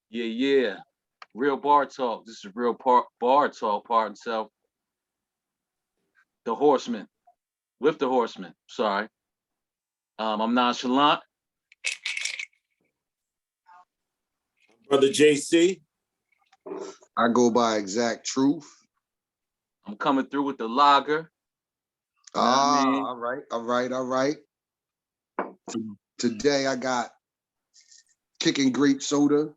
Yeah, yeah. Real bar talk. This is real bar talk, part itself. The horseman. With the horseman. Sorry. I'm nonchalant. Brother JC. I go by exact truth. I'm coming through with the lager. You know what I mean? All right, all right, all right. Today I got kicking grape soda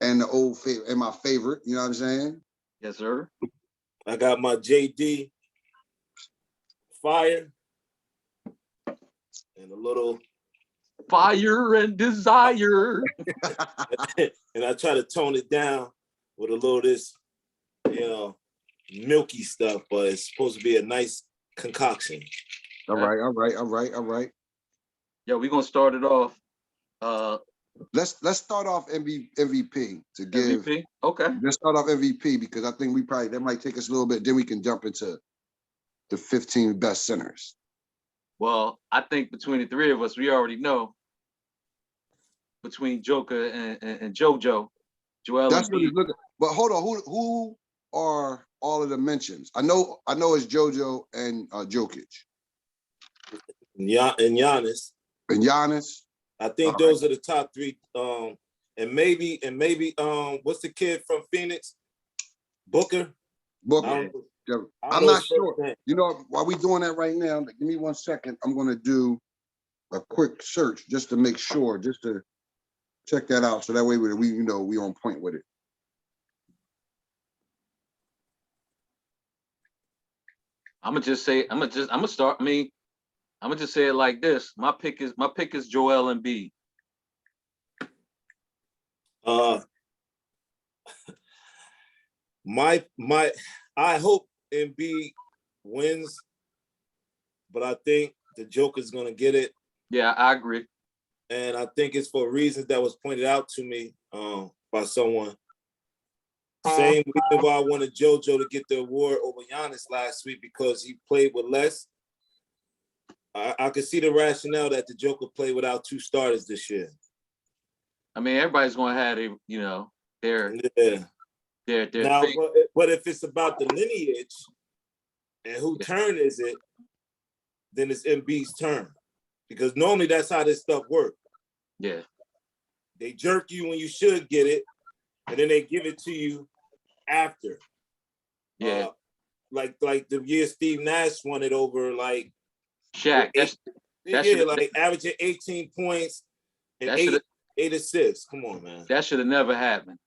and the old favorite and my favorite. You know what I'm saying? Yes, sir. I got my JD fire and a little Fire and desire. and I try to tone it down with a little of this, milky stuff, but it's supposed to be a nice concoction. All right, all right, all right, all right. Yo, we're gonna start it off. Let's start off MVP to give. MVP. Okay. Let's start off MVP because I think that might take us a little bit. Then we can jump into the 15 best centers. Well, I think between the three of us, we already know. Between Joker and JoJo, Joel. That's what he's looking. But hold on, who are all of the mentions? I know it's JoJo and Jokic. And Giannis. And Giannis. I think those are the top three. And maybe what's the kid from Phoenix? Booker. I'm not sure. You know, while we doing that right now, give me 1 second. I'm gonna do a quick search just to make sure, just to check that out. So that way we on point with it. I'm gonna just say it like this. My pick is Joel Embiid. I hope Embiid wins, but I think the Joker's gonna get it. Yeah, I agree. And I think it's for reasons that was pointed out to me by someone. Same reason why I wanted JoJo to get the award over Giannis last week, because he played with less. I could see the rationale that the Joker played without two starters this year. I mean, everybody's gonna have their Now, thing. but if it's about the lineage and who turn is it, then it's Embiid's turn. Because normally that's how this stuff works. Yeah. They jerk you when you should get it, and then they give it to you after. Yeah. Like the year Steve Nash won it over like Shaq. Like averaging 18 points and eight assists. Come on, man. That should have never happened.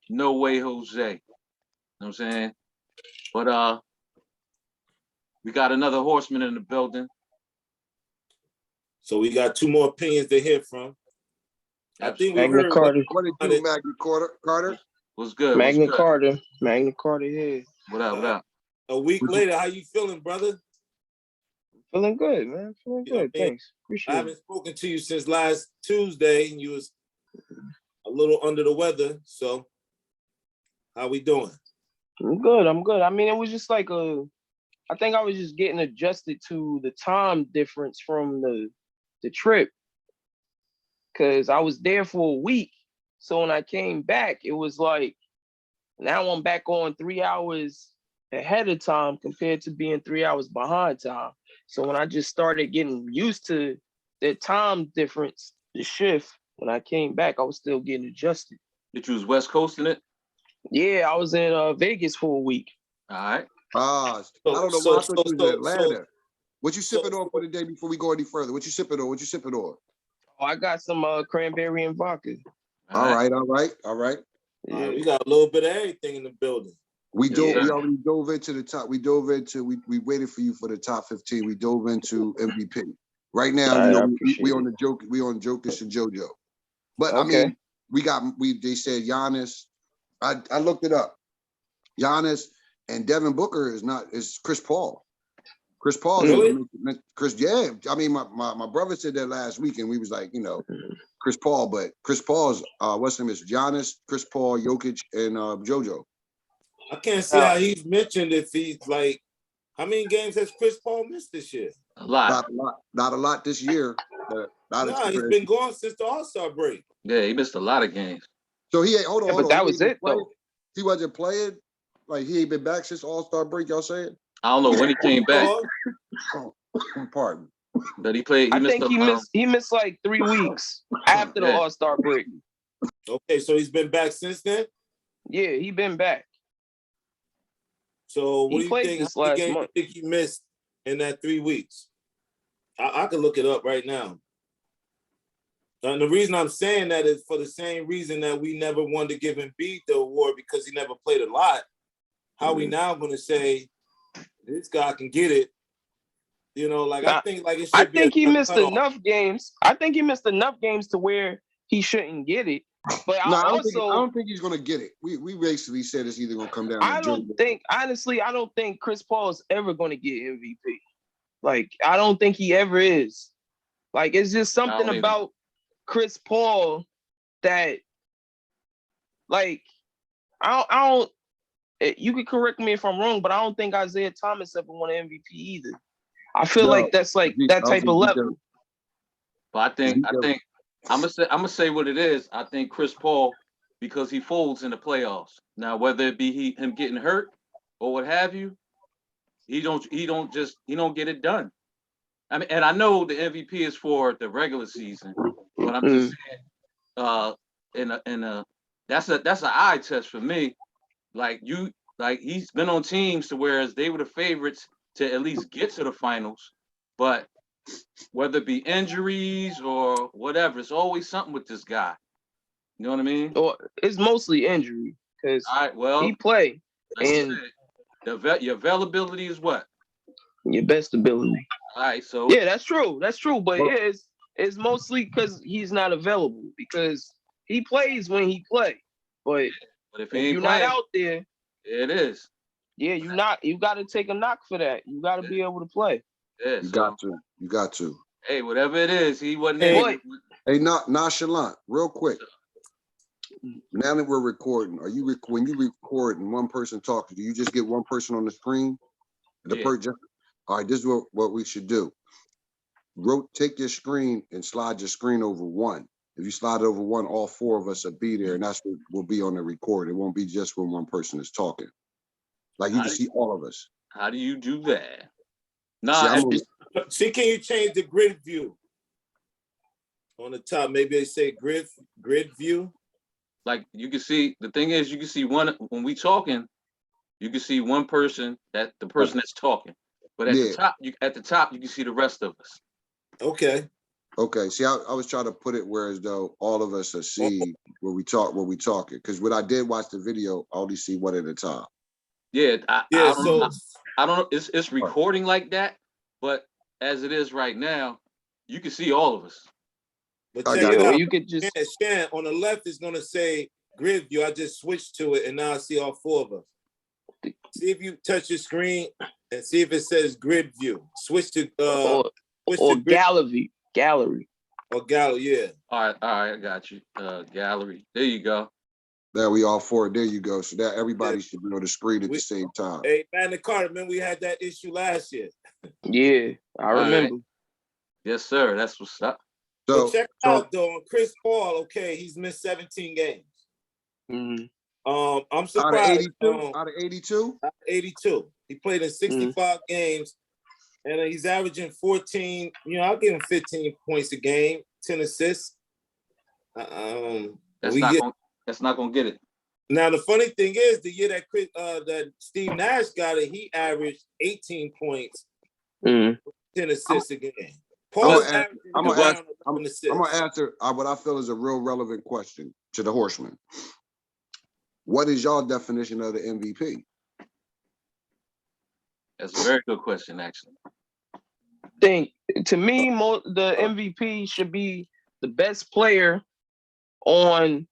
No way, Jose. You know what I'm saying? But we got another horseman in the building. So we got two more opinions to hear from. I think we Magna heard Carter. What did you do, Magna Carter? What's good? Magna What's good? Carter. Magna Carter here. What up? What up? A week later, how you feeling, brother? Feeling good, man. Feeling good. Thanks. Appreciate I it. haven't spoken to you since last Tuesday, and you was a little under the weather. So, how we doing? I'm good. I'm good. I mean, it was just like I think I was just getting adjusted to the time difference from the trip, because I was there for a week. So when I came back, it was like, now I'm back on 3 hours ahead of time compared to being 3 hours behind time. So when I just started getting used to the time difference, the shift, when I came back, I was still getting adjusted. Did you was West Coasting it? Yeah, I was in Vegas for a week. All right. I don't know why I thought you was in Atlanta. What you sipping on for the day before we go any further? What you sipping on? Oh, I got some cranberry and vodka. All right. Yeah. We got a little bit of everything in the building. We already dove into the top. We waited for you for the top 15. We dove into MVP. Right now, we on the joke. We on Jokic and JoJo. But okay. I mean, they said Giannis. I looked it up. Giannis and Devin Booker is Chris Paul. Chris Paul. Really? Yeah. I mean, my brother said that last week, and we was like, Chris Paul, but Chris Paul's what's his name is Giannis, Chris Paul, Jokic, and JoJo. I can't see how he's mentioned if he's like, how many games has Chris Paul missed this year? A lot. Not a lot this year. But Nah, he's been gone since the All-Star break. Yeah, he missed a lot of games. So he ain't, hold on. But that was it, playing? though. He wasn't playing? Like, he ain't been back since All-Star break, y'all saying? I don't know when he came back, Oh, pardon. but he played. I think he missed like 3 weeks after the All-Star break. Okay, so he's been back since then? Yeah, he been back. So what do you think? This How many last games month. you think he missed in that 3 weeks? I could look it up right now. And the reason I'm saying that is for the same reason that we never wanted to give Embiid the award because he never played a lot. How we now going to say this guy can get it? You know, like I think like it should I be. think he missed enough games. I think he missed enough games to where he shouldn't get it. But No, I also, don't think he's gonna get it. We basically said it's either gonna come down. I don't think Chris Paul is ever gonna get MVP. Like, I don't think he ever is. Like, it's just something about Chris Paul that, like, I don't. You can correct me if I'm wrong, but I don't think Isaiah Thomas ever won an MVP either. I feel like that's like that type of level. But I think I'm gonna say what it is. I think Chris Paul, because he folds in the playoffs. Now, whether it be him getting hurt or what have you, he don't get it done. I mean, and I know the MVP is for the regular season, but I'm just saying, that's an eye test for me. Like he's been on teams to whereas they were the favorites to at least get to the finals, but whether it be injuries or whatever, it's always something with this guy. You know what I mean? Or it's mostly injury because he play and your availability is what? Your best ability. All right, so yeah, that's true. But it's mostly because he's not available because he plays when he play. But if you're not out there, it is. Yeah, you got to take a knock for that. You got to be able to play. Yeah, you got to. Hey, whatever it is, he wasn't able. Hey, nonchalant, real quick. Now that we're recording, when you record and one person talks, do you just get one person on the screen? All right, this is what we should do. Take your screen and slide your screen over one. If you slide it over one, all 4 of us will be there, and that's what will be on the record. It won't be just when one person is talking. Like you can see all of us. How do you do that? See, can you change the grid view on the top? Maybe they say grid view. Like you can see, the thing is, you can see one when we talking. You can see one person, that the person that's talking, but at the top, you can see the rest of us. Okay. See, I was trying to put it where as though all of us are see when we talking. Because when I did watch the video, I only see one at a time. Yeah, I don't know. It's recording like that, but as it is right now, you can see all of us. But check it out. You could just Shan on the left is gonna say grid view. I just switched to it, and now I see all 4 of us. See if you touch your screen and see if it says grid view. Switch to gallery. Or gallery, yeah. All right, I got you. Gallery. There you go. There we all 4. There you go. So that everybody should be on the screen at the same time. Hey, Magna Carta, man, we had that issue last year. Yeah, I remember. Right. Yes, sir. That's what's up. So check out though, on Chris Paul. Okay, he's missed 17 games. Mm-hmm. I'm surprised. Out of 82? Out of 82. He played in 65 games, and he's averaging 14. I'll give him 15 points a game, 10 assists. That's not gonna get it. Now the funny thing is, the year that Steve Nash got it, he averaged 18 points, 10 assists a game. I'm gonna answer what I feel is a real relevant question to the Horsemen. What is y'all definition of the MVP? That's a very good question, actually. To me, the MVP should be the best player on,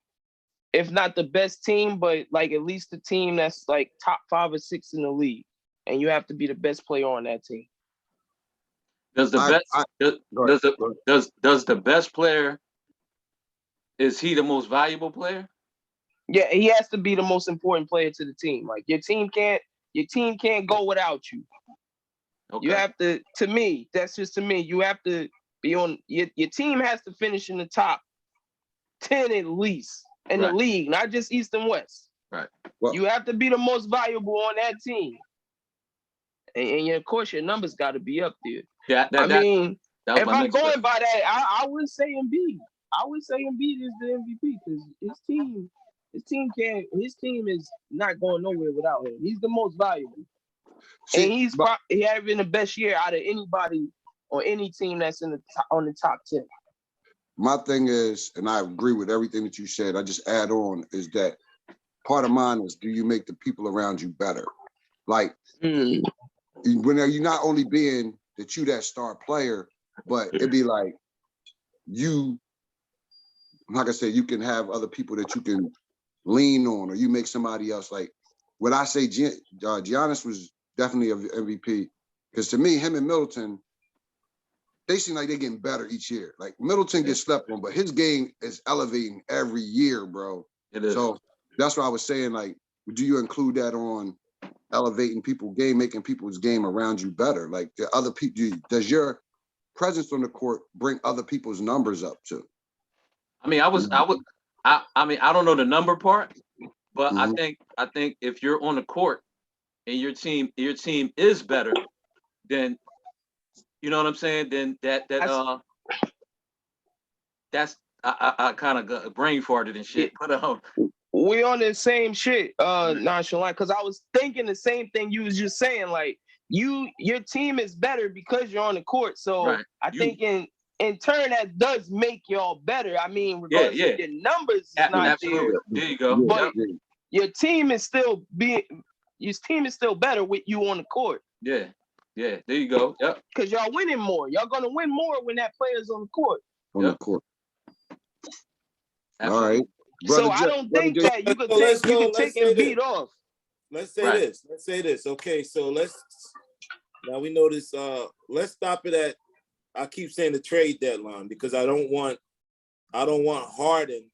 if not the best team, but like at least the team that's like top 5 or 6 in the league, and you have to be the best player on that team. Does the best player, is he the most valuable player? Yeah, he has to be the most important player to the team. Like your team can't go without you. Okay. You have to me, that's just to me, you have to be on your team has to finish in the top 10 at least in the league, not just East and West. Right. Well, you have to be the most valuable on that team. And of course, your numbers got to be up there. Yeah, I mean, that if I'm going by that, I would say Embiid. I would say Embiid is the MVP because his team is not going nowhere without him. He's the most valuable, and he having the best year out of anybody on any team that's on the top 10. My thing is, and I agree with everything that you said. I just add on is that part of mine is, do you make the people around you better? Like when you're not only being that star player, but it'd be like you, like I said, you can have other people that you can lean on, or you make somebody else. Like when I say Giannis was definitely an MVP, because to me, him and Middleton, they seem like they're getting better each year. Like Middleton gets slept on, but his game is elevating every year, bro. It is. So that's what I was saying. Like, do you include that on elevating people's game, making people's game around you better? Like the other people, does your presence on the court bring other people's numbers up too? I mean, I mean, I don't know the number part, but I think if you're on the court and your team is better, then you know what I'm saying? Then that's I kind of got brain farted and shit. But we on the same shit, nonchalant, because I was thinking the same thing you was just saying. Like your team is better because you're on the court. So I think in turn that does make y'all better. I mean, regardless of your numbers is not there. There you go. But your team is still better with you on the court. Yeah. Yeah, there you go. Yep. Because y'all winning more. Y'all gonna win more when that player's on the court. On the court. Absolutely. All right. So I don't think that you could take Embiid off. Let's say this. Okay, so now we know this. Let's stop it at. I keep saying the trade deadline because I don't want Harden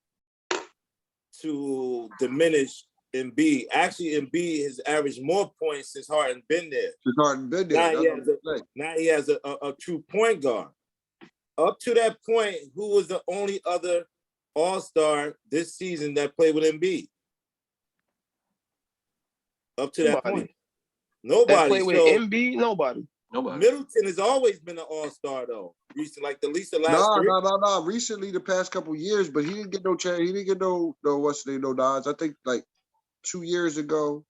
to diminish Embiid. Actually, Embiid has averaged more points since Harden been there. Now he has a true point guard. Up to that point, who was the only other All-Star this season that played with Embiid? Up to that point, nobody. That played with Embiid, nobody. Middleton has always been an All-Star though. Recently, like the least of last. No. Recently, the past couple years, but he didn't get no chance. He didn't get no nods. I think like 2 years ago,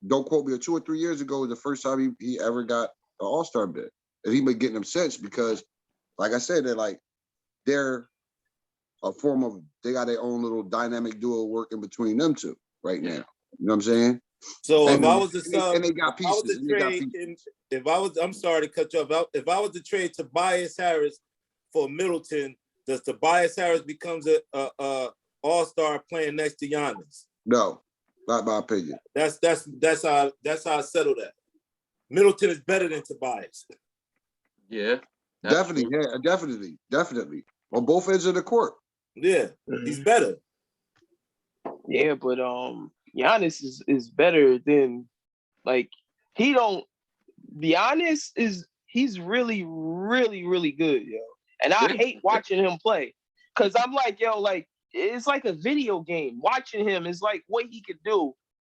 don't quote me, or 2 or 3 years ago was the first time he ever got an All-Star bid. And he been getting them since because, like I said, they're a form of, they got their own little dynamic duo working between them two right now. You know what I'm saying? So and if I was the sub, and they got pieces. I'm sorry to cut you off. If I was to trade Tobias Harris for Middleton, does Tobias Harris becomes a All-Star playing next to Giannis? No, not my opinion. That's how I settle that. Middleton is better than Tobias. Yeah. Definitely, definitely. On both ends of the court. Yeah, he's better. Yeah, but Giannis is better than, like, Giannis he's really, really, really good, yo. And I hate watching him play. Cause I'm like, yo, like, it's like a video game. Watching him is like what he could do.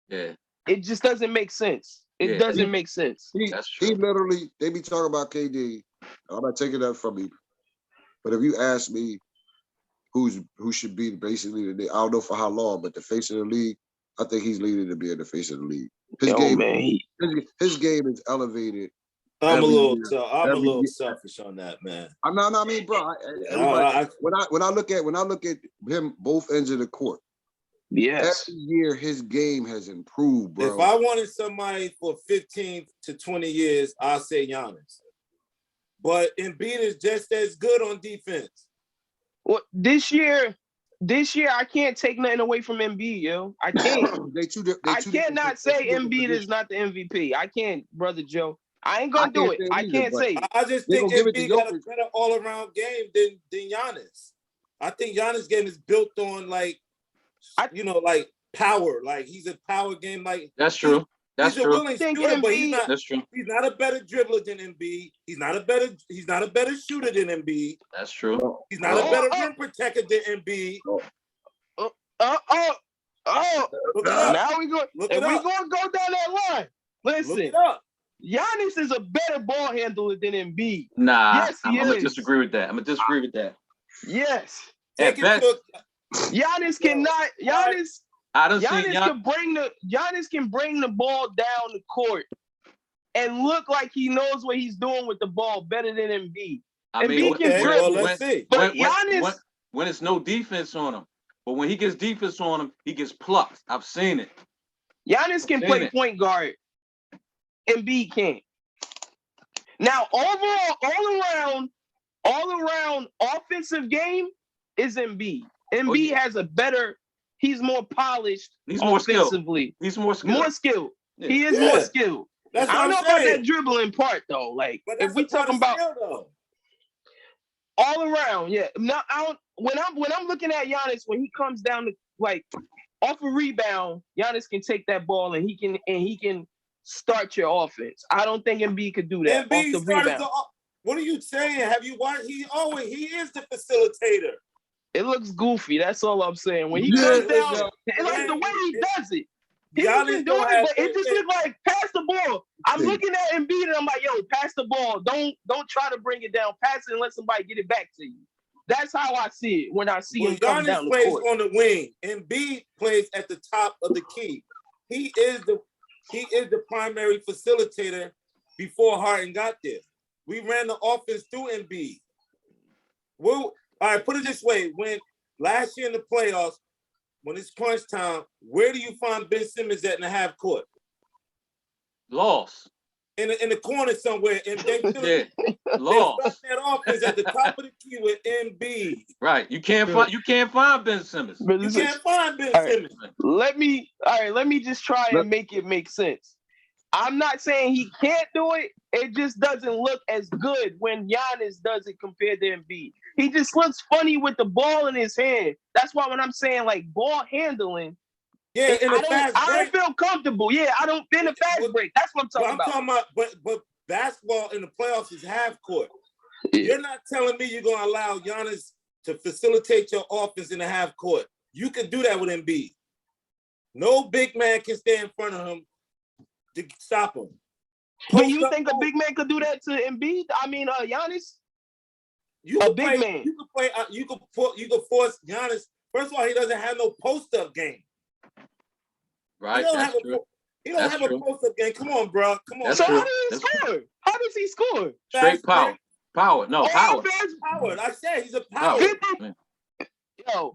Yeah. It just doesn't make sense. It doesn't make sense. He literally, they be talking about KD. I'm not taking that from you. But if you ask me who should be basically I don't know for how long, but the face of the league, I think he's leading to be the face of the league. His game is elevated. I'm a little selfish on that, man. I mean, bro. When I look at him both ends of the court, yes, every year his game has improved, bro. If I wanted somebody for 15 to 20 years, I'll say Giannis. But Embiid is just as good on defense. Well, this year I can't take nothing away from Embiid, yo. I can't. I cannot say Embiid is not the MVP. I can't, brother Joe. I ain't gonna do it. I can't say it. I just think Embiid got a better all-around game than Giannis. I think Giannis' game is built on like power. Like he's a power game. Like that's true. That's he's a true. willing shooter, but he's not. That's true. He's not a better dribbler than Embiid. He's not a better shooter than Embiid. That's true. He's not a better rim protector than Embiid. Look Now we go. If we gonna go down that line, listen. Look it up. Giannis is a better ball handler than Embiid. Nah, Yes, I'm he gonna is. disagree with that. I'm gonna disagree with that. Yes. At best, Giannis cannot. Giannis. I don't see Giannis can bring the ball down the court and look like he knows what he's doing with the ball better than Embiid. Embiid can dribble. Well, let's see. But Giannis, when it's no defense on him, but when he gets defense on him, he gets plucked. I've seen it. Giannis can play point guard. Embiid can't. Now, overall, all around offensive game is Embiid. Embiid has a better. He's more polished. He's more offensively. He's more skilled. More skilled. Yeah. He is more skilled. That's I don't know what I'm about saying. that dribbling part though. Like But if we talking about all around, yeah. Now when I'm looking at Giannis, when he comes down to like off a rebound, Giannis can take that ball and he can start your offense. I don't think Embiid could do that Embiid off the rebound. What are you saying? Have you watched? He is the facilitator. It looks goofy. That's all I'm saying. When he comes down, it's like the way he does it. He can do it, but it just looks like pass the ball. I'm looking at Embiid and I'm like, yo, pass the ball. Don't try to bring it down. Pass it and let somebody get it back to you. That's how I see it when I see him come down the plays court. on the wing. Embiid plays at the top of the key. He is the primary facilitator before Harden got there. We ran the offense through Embiid. Well, all right, put it this way. When last year in the playoffs, when it's crunch time, where do you find Ben Simmons at in the half court? Lost. In the corner somewhere. And they lost. That offense at the top of the key with Embiid. Right. You can't find Ben Simmons. You can't find Ben Simmons. Let me just try and make it make sense. I'm not saying he can't do it. It just doesn't look as good when Giannis does it compared to Embiid. He just looks funny with the ball in his hand. That's why when I'm saying like ball handling, I don't feel comfortable. Yeah, I don't in a fast break. That's what I'm talking about. I'm talking about, but basketball in the playoffs is half court. Yeah. You're not telling me you're gonna allow Giannis to facilitate your offense in the half court. You can do that with Embiid. No big man can stay in front of him to stop him. But you think a big man could do that to Embiid? I mean, Giannis. Big man. You could force Giannis. First of all, he doesn't have no post-up game. Right. He don't have a post-up game. Come on, bro. Come on. So how does he score? How does he score? Straight power. Power. I said he's a power.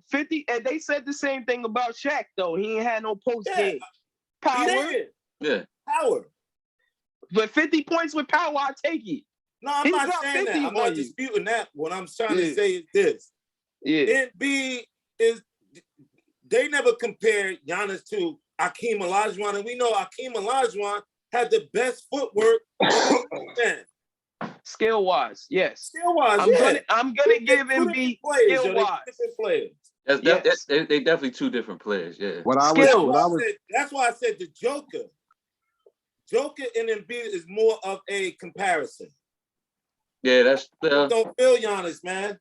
50. And they said the same thing about Shaq, though. He ain't had no post game. Power. Yeah. Power. But 50 points with power, I take it. No, I'm not saying that. I'm not disputing that. What I'm trying to say is this. Yeah. Embiid they never compared Giannis to Hakeem Olajuwon, and we know Hakeem Olajuwon had the best footwork. Skill-wise, yes. Skill-wise, I'm gonna give Embiid skill-wise. They definitely two different players. Yeah. That's why I said the Joker. Joker and Embiid is more of a comparison. Yeah, that's don't feel Giannis, man.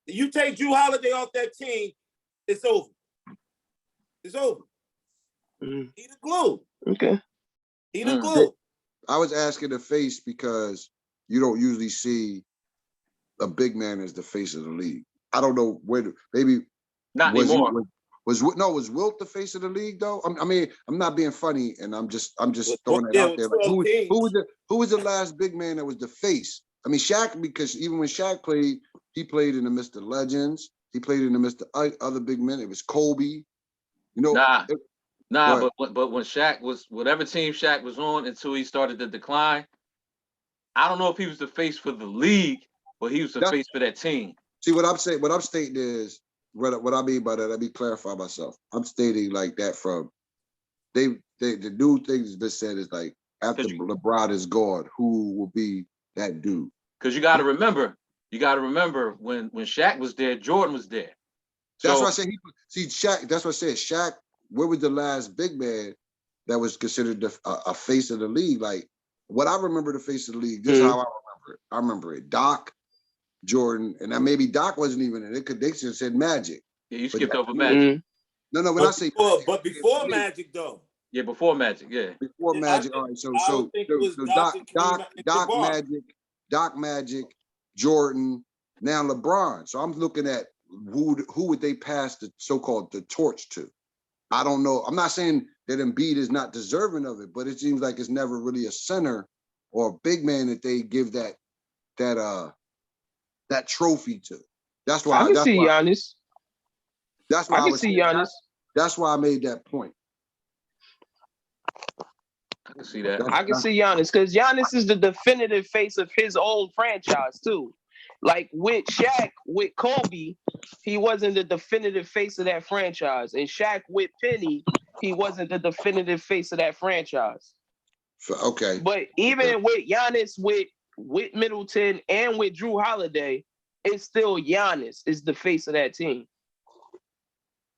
You take Drew Holiday off that team, it's over. It's over. Mm. He the glue. Okay. He the glue. I was asking the face because you don't usually see a big man as the face of the league. I don't know where. Maybe not anymore. Was Wilt the face of the league though? I mean, I'm not being funny, and I'm just throwing it out there. Like, who was the last big man that was the face? I mean, Shaq, because even when Shaq played, he played in the Mr. Legends. He played in the Mr. Other big men. It was Kobe. You know. But when Shaq was whatever team Shaq was on until he started to decline, I don't know if he was the face for the league, but he was the face for that team. See what I'm saying? What I'm stating is what I mean by that. Let me clarify myself. I'm stating like that from the new things that's said is like after LeBron is gone, who will be that dude? Because you got to remember when Shaq was there, Jordan was there. That's why I say Shaq. That's what I said. Shaq. Where was the last big man that was considered a face of the league. Like what I remember the face of the league, this is how I remember it. I remember it. Doc, Jordan, and now maybe Doc wasn't even in it because they just said Magic. Yeah, you skipped over Magic. No, when I say but before Magic though. Yeah, before Magic, yeah. Before Magic, all right. So Doc Magic, Jordan, now LeBron. So I'm looking at who would they pass the so-called the torch to? I don't know. I'm not saying that Embiid is not deserving of it, but it seems like it's never really a center or a big man that they give that trophy to. That's why I can see Giannis. That's why I can see Giannis. That's why I made that point. I can see that. I can see Giannis because Giannis is the definitive face of his own franchise too. Like with Shaq, with Kobe, he wasn't the definitive face of that franchise. And Shaq with Penny, he wasn't the definitive face of that franchise. Okay. But even with Giannis, with Middleton, and with Drew Holiday, it's still Giannis is the face of that team.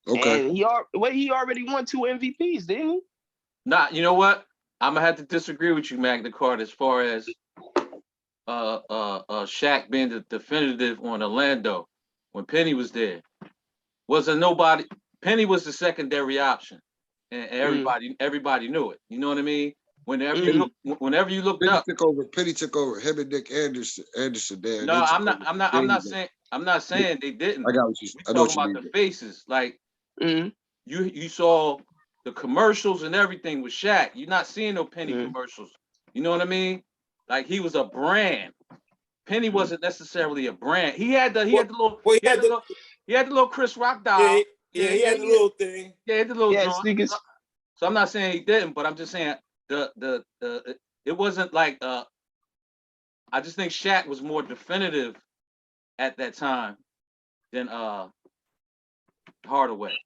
Okay. And he already won 2 MVPs, didn't he? Nah, you know what? I'm gonna have to disagree with you, Magna Carta, as far as Shaq being the definitive on Orlando when Penny was there. Wasn't nobody. Penny was the secondary option, and everybody knew it. You know what I mean? Whenever you looked up, Penny took over. Him and Nick Anderson there. No, I'm not saying they didn't. I got what you. I know talking about the faces. Like you saw the commercials and everything with Shaq. You're not seeing no Penny commercials. You know what I mean? Like he was a brand. Penny wasn't necessarily a brand. He had the little Chris Rock doll. Yeah, he had the little thing. Yeah, he had the little sneakers. So I'm not saying he didn't, but I'm just saying it wasn't like I just think Shaq was more definitive at that time than Hardaway.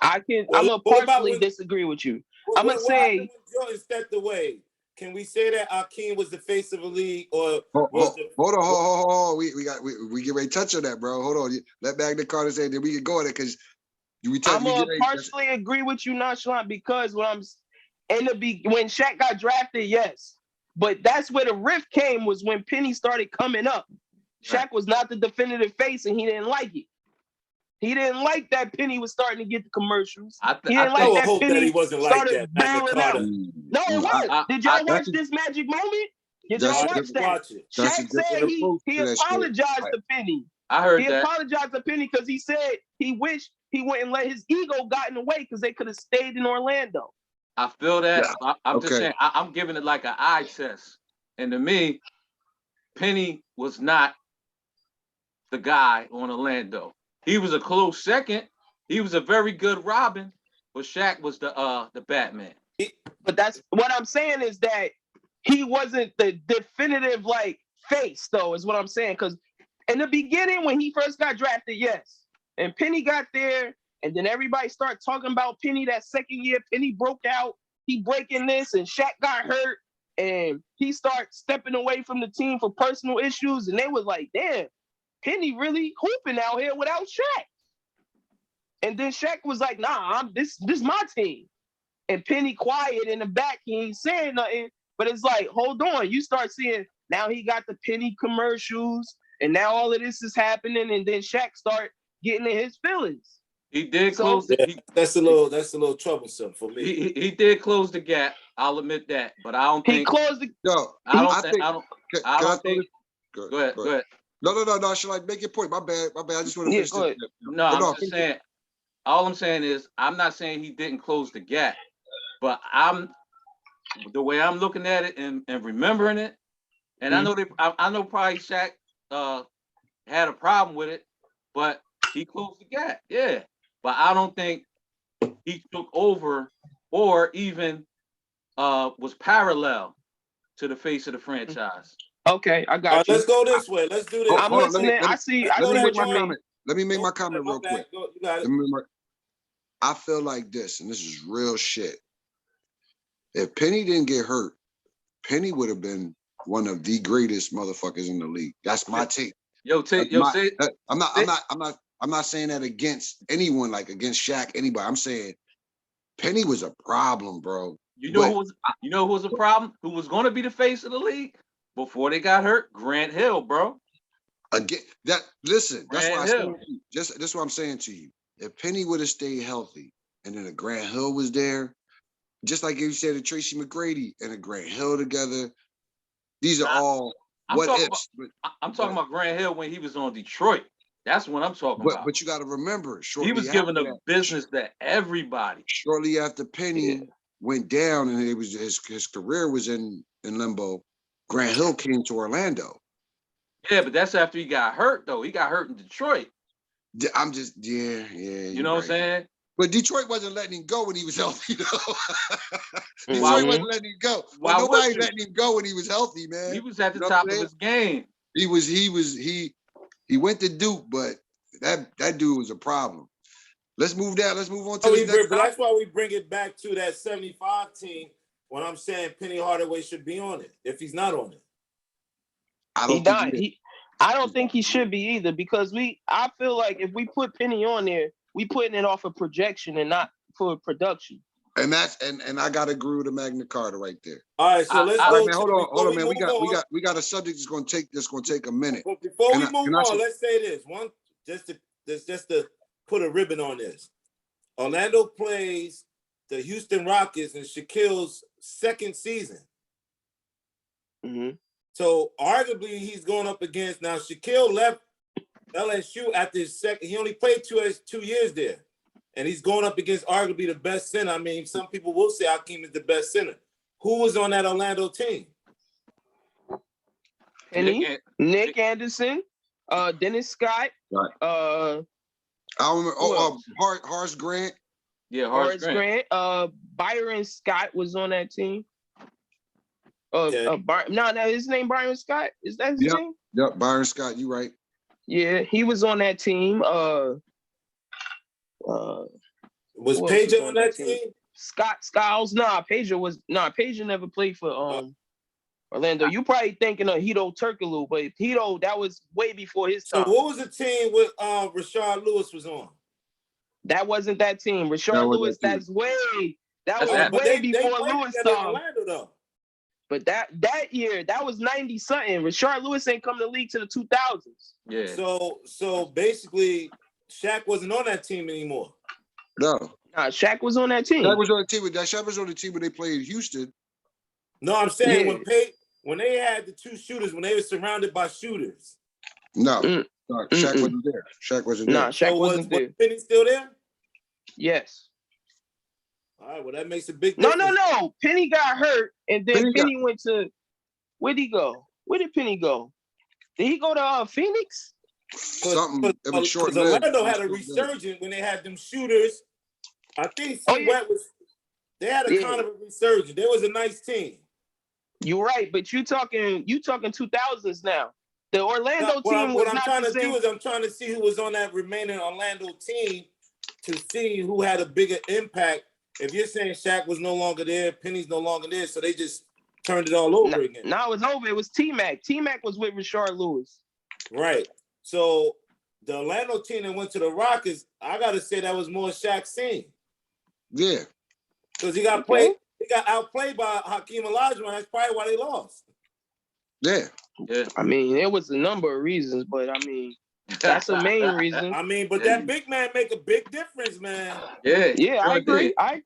I'm gonna partially disagree with you. I'm gonna say Jordan stepped away. Can we say that Akeem was the face of the league, or hold on? We get ready to touch on that, bro. Hold on. Let Magna Carta say that we can go on it because I'm gonna partially agree with you, Nonchalant, because when Shaq got drafted, yes, but that's where the rift came was when Penny started coming up. Shaq was not the definitive face, and he didn't like it. He didn't like that Penny was starting to get the commercials. He wasn't like that. No, it was. Did y'all watch this magic moment? Did y'all watch that? Shaq said he apologized to Penny. I heard he apologized to Penny because he said he wished he wouldn't let his ego got in the way because they could have stayed in Orlando. I feel that. Yeah. I'm just saying, I'm giving it like an eye test. And to me, Penny was not the guy on Orlando. He was a close second. He was a very good Robin, but Shaq was the Batman. But that's what I'm saying is that he wasn't the definitive like face, though, is what I'm saying. Because in the beginning, when he first got drafted, yes, and Penny got there, and then everybody started talking about Penny that second year. Penny broke out, he breaking this, and Shaq got hurt, and he started stepping away from the team for personal issues, and they was like, damn. Penny really hooping out here without Shaq. And then Shaq was like, nah, this my team. And Penny quiet in the back, he ain't saying nothing. But it's like, hold on. You start seeing, now he got the Penny commercials, and now all of this is happening, and then Shaq start getting in his feelings. He did close that's a little troublesome for me. He did close the gap. I'll admit that. But I don't think he closed the I don't think Go ahead. No. Should I make your point? My bad. I just want to finish this. No, I'm just saying. All I'm saying is, I'm not saying he didn't close the gap, but the way I'm looking at it and remembering it, and I know probably Shaq had a problem with it, but he closed the gap. Yeah, but I don't think he took over or even was parallel to the face of the franchise. Okay, I got you. Let's go this way. Let's do this. I'm listening. I see what you mean. Let me make my comment real quick. I feel like this, and this is real shit. If Penny didn't get hurt, Penny would have been one of the greatest motherfuckers in the league. That's my take. I'm not saying that against anyone, like against Shaq, anybody. I'm saying Penny was a problem, bro. You know who was a problem? Who was going to be the face of the league before they got hurt? Grant Hill, bro. Again, that's why I Hill. said that's what I'm saying to you. If Penny would have stayed healthy, and then a Grant Hill was there, just like you said, a Tracy McGrady and a Grant Hill together, these are all what ifs. I'm talking about Grant Hill when he was on Detroit. That's what I'm talking about. But you got to remember, he was giving the business to everybody. Shortly after Penny went down and it was his career was in limbo, Grant Hill came to Orlando. Yeah, but that's after he got hurt, though. He got hurt in Detroit. I'm just, You know what I'm saying? But Detroit wasn't letting him go when he was healthy, though. Detroit wasn't letting him go. Well, nobody letting him go when he was healthy, man. He was at the top of his game. He went to Duke, but that dude was a problem. Let's move down. Let's move on to the next. But that's why we bring it back to that 75 team when I'm saying Penny Hardaway should be on it if he's not on it. I don't think he should be either because I feel like if we put Penny on there, we putting it off of projection and not for production. And that's and I gotta agree with the Magna Carta right there. All right, so let's go. Right, man, hold on, man. We got a subject that's gonna take a minute. But before we move on, let's say this one just to put a ribbon on this. Orlando plays the Houston Rockets in Shaquille's second season. Mm-hmm. So arguably he's going up against now. Shaquille left LSU after his second. He only played 2 years there, and he's going up against arguably the best center. I mean, some people will say Hakeem is the best center. Who was on that Orlando team? Nick Anderson, Dennis Scott. Right. I remember. Horace Grant. Yeah, Horace Grant. Byron Scott was on that team. His name Byron Scott. Is that his name? Yep, Byron Scott. You right. Yeah, he was on that team. Was Pager on that team? Scott Skiles. Pager never played for Orlando. You probably thinking of Hito Turkoglu, but Hito, that was way before his time. So what was the team with Rashard Lewis was on? That wasn't that team. Rashard Lewis, that was way before Lewis time. Orlando, though. But that year, that was 90 something. Rashard Lewis ain't come to the league to the 2000s. Yeah. So basically, Shaq wasn't on that team anymore. No. Nah, Shaq was on that team. Shaq was on the team when they played Houston. No, I'm saying when they had the two shooters, when they were surrounded by shooters. No, Shaq wasn't there. Shaq wasn't there. Nah, Shaq wasn't there. Was Penny still there? Yes. All right, well, that makes a big difference. No. Penny got hurt, and then Penny went to... Where'd he go? Where did Penny go? Did he go to Phoenix? Something. It was short-lived. Orlando had a resurgence when they had them shooters. I think they had a kind of a resurgence. There was a nice team. You're right, but you talking 2000s now. The Orlando team was what I'm not trying the to same. do is I'm trying to see who was on that remaining Orlando team to see who had a bigger impact. If you're saying Shaq was no longer there, Penny's no longer there, so they just turned it all over again. No, it was over. It was T-Mac. T-Mac was with Rashard Lewis. Right. So the Orlando team that went to the Rockets, I got to say that was more Shaq's team. Yeah. Because he got outplayed by Hakeem Olajuwon. That's probably why they lost. Yeah. I mean, there was a number of reasons, but I mean, that's the main reason. I mean, but that big man make a big difference, man. Yeah, I agree. I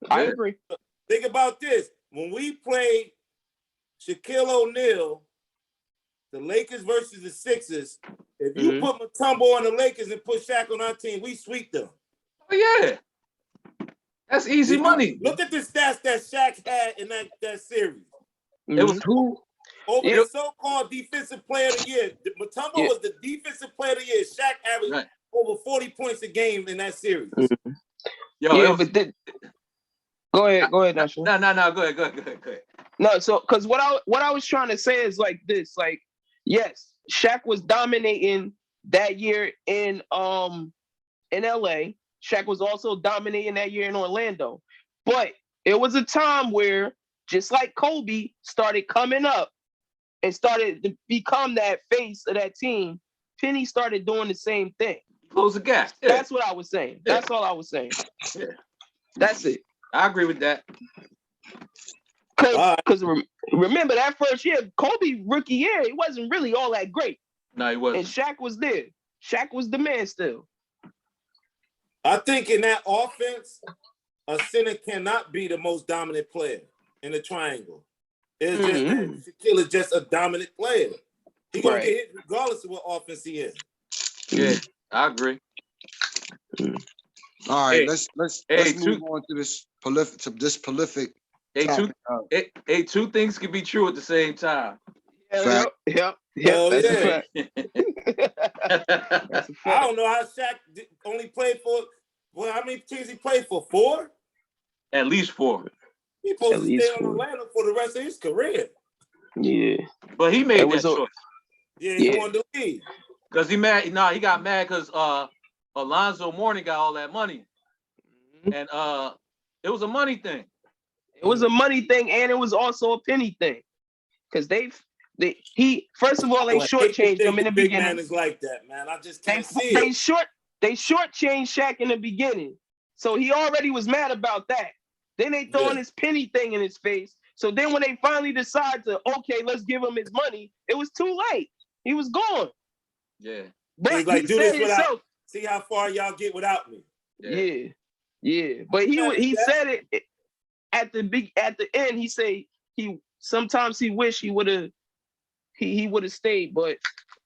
agree. Think about this. When we played Shaquille O'Neal, the Lakers versus the Sixers, if you put Mutombo on the Lakers and put Shaq on our team, we sweep them. Oh, yeah. That's easy money. Look at the stats that Shaq had in that series. It was who? Over the so-called defensive player of the year. Mutombo was the defensive player of the year. Shaq averaged over 40 points a game in that series. Yo, go ahead, National. No, go ahead. No, so because what I was trying to say is like this, like, yes, Shaq was dominating that year in LA. Shaq was also dominating that year in Orlando. But it was a time where, just like Kobe started coming up and started to become that face of that team, Penny started doing the same thing. Close the gap. Yeah. That's what I was saying. That's all I was saying. Yeah. That's it. I agree with that. Because remember that first year, Kobe rookie year, it wasn't really all that great. No, he wasn't. And Shaq was there. Shaq was the man still. I think in that offense, a center cannot be the most dominant player in the triangle. It's just that Shaquille is just a dominant player. He gonna get hit regardless of what offense he is. Yeah, I agree. All right, let's move on to this prolific. Two things can be true at the same time. Yep. That's a fact. That's a fact. I don't know how Shaq only played for. Well, how many teams he played for? 4? At least 4. He supposed to stay on Atlanta for the rest of his career. Yeah, but he made that choice. Yeah, he wanted to leave. Cause he mad. No, he got mad because Alonzo Mourning got all that money, and it was a money thing. It was a money thing, and it was also a penny thing, because he first of all they shortchanged him in the big beginning. Man is like that, man. I just can't see it. They shortchanged Shaq in the beginning, so he already was mad about that. Then they throwing this penny thing in his face. So then when they finally decide to, okay, let's give him his money, it was too late. He was gone. Yeah. But he's like, do this without. See how far y'all get without me. Yeah. But he said it at the end. He said sometimes he wished he would have stayed, but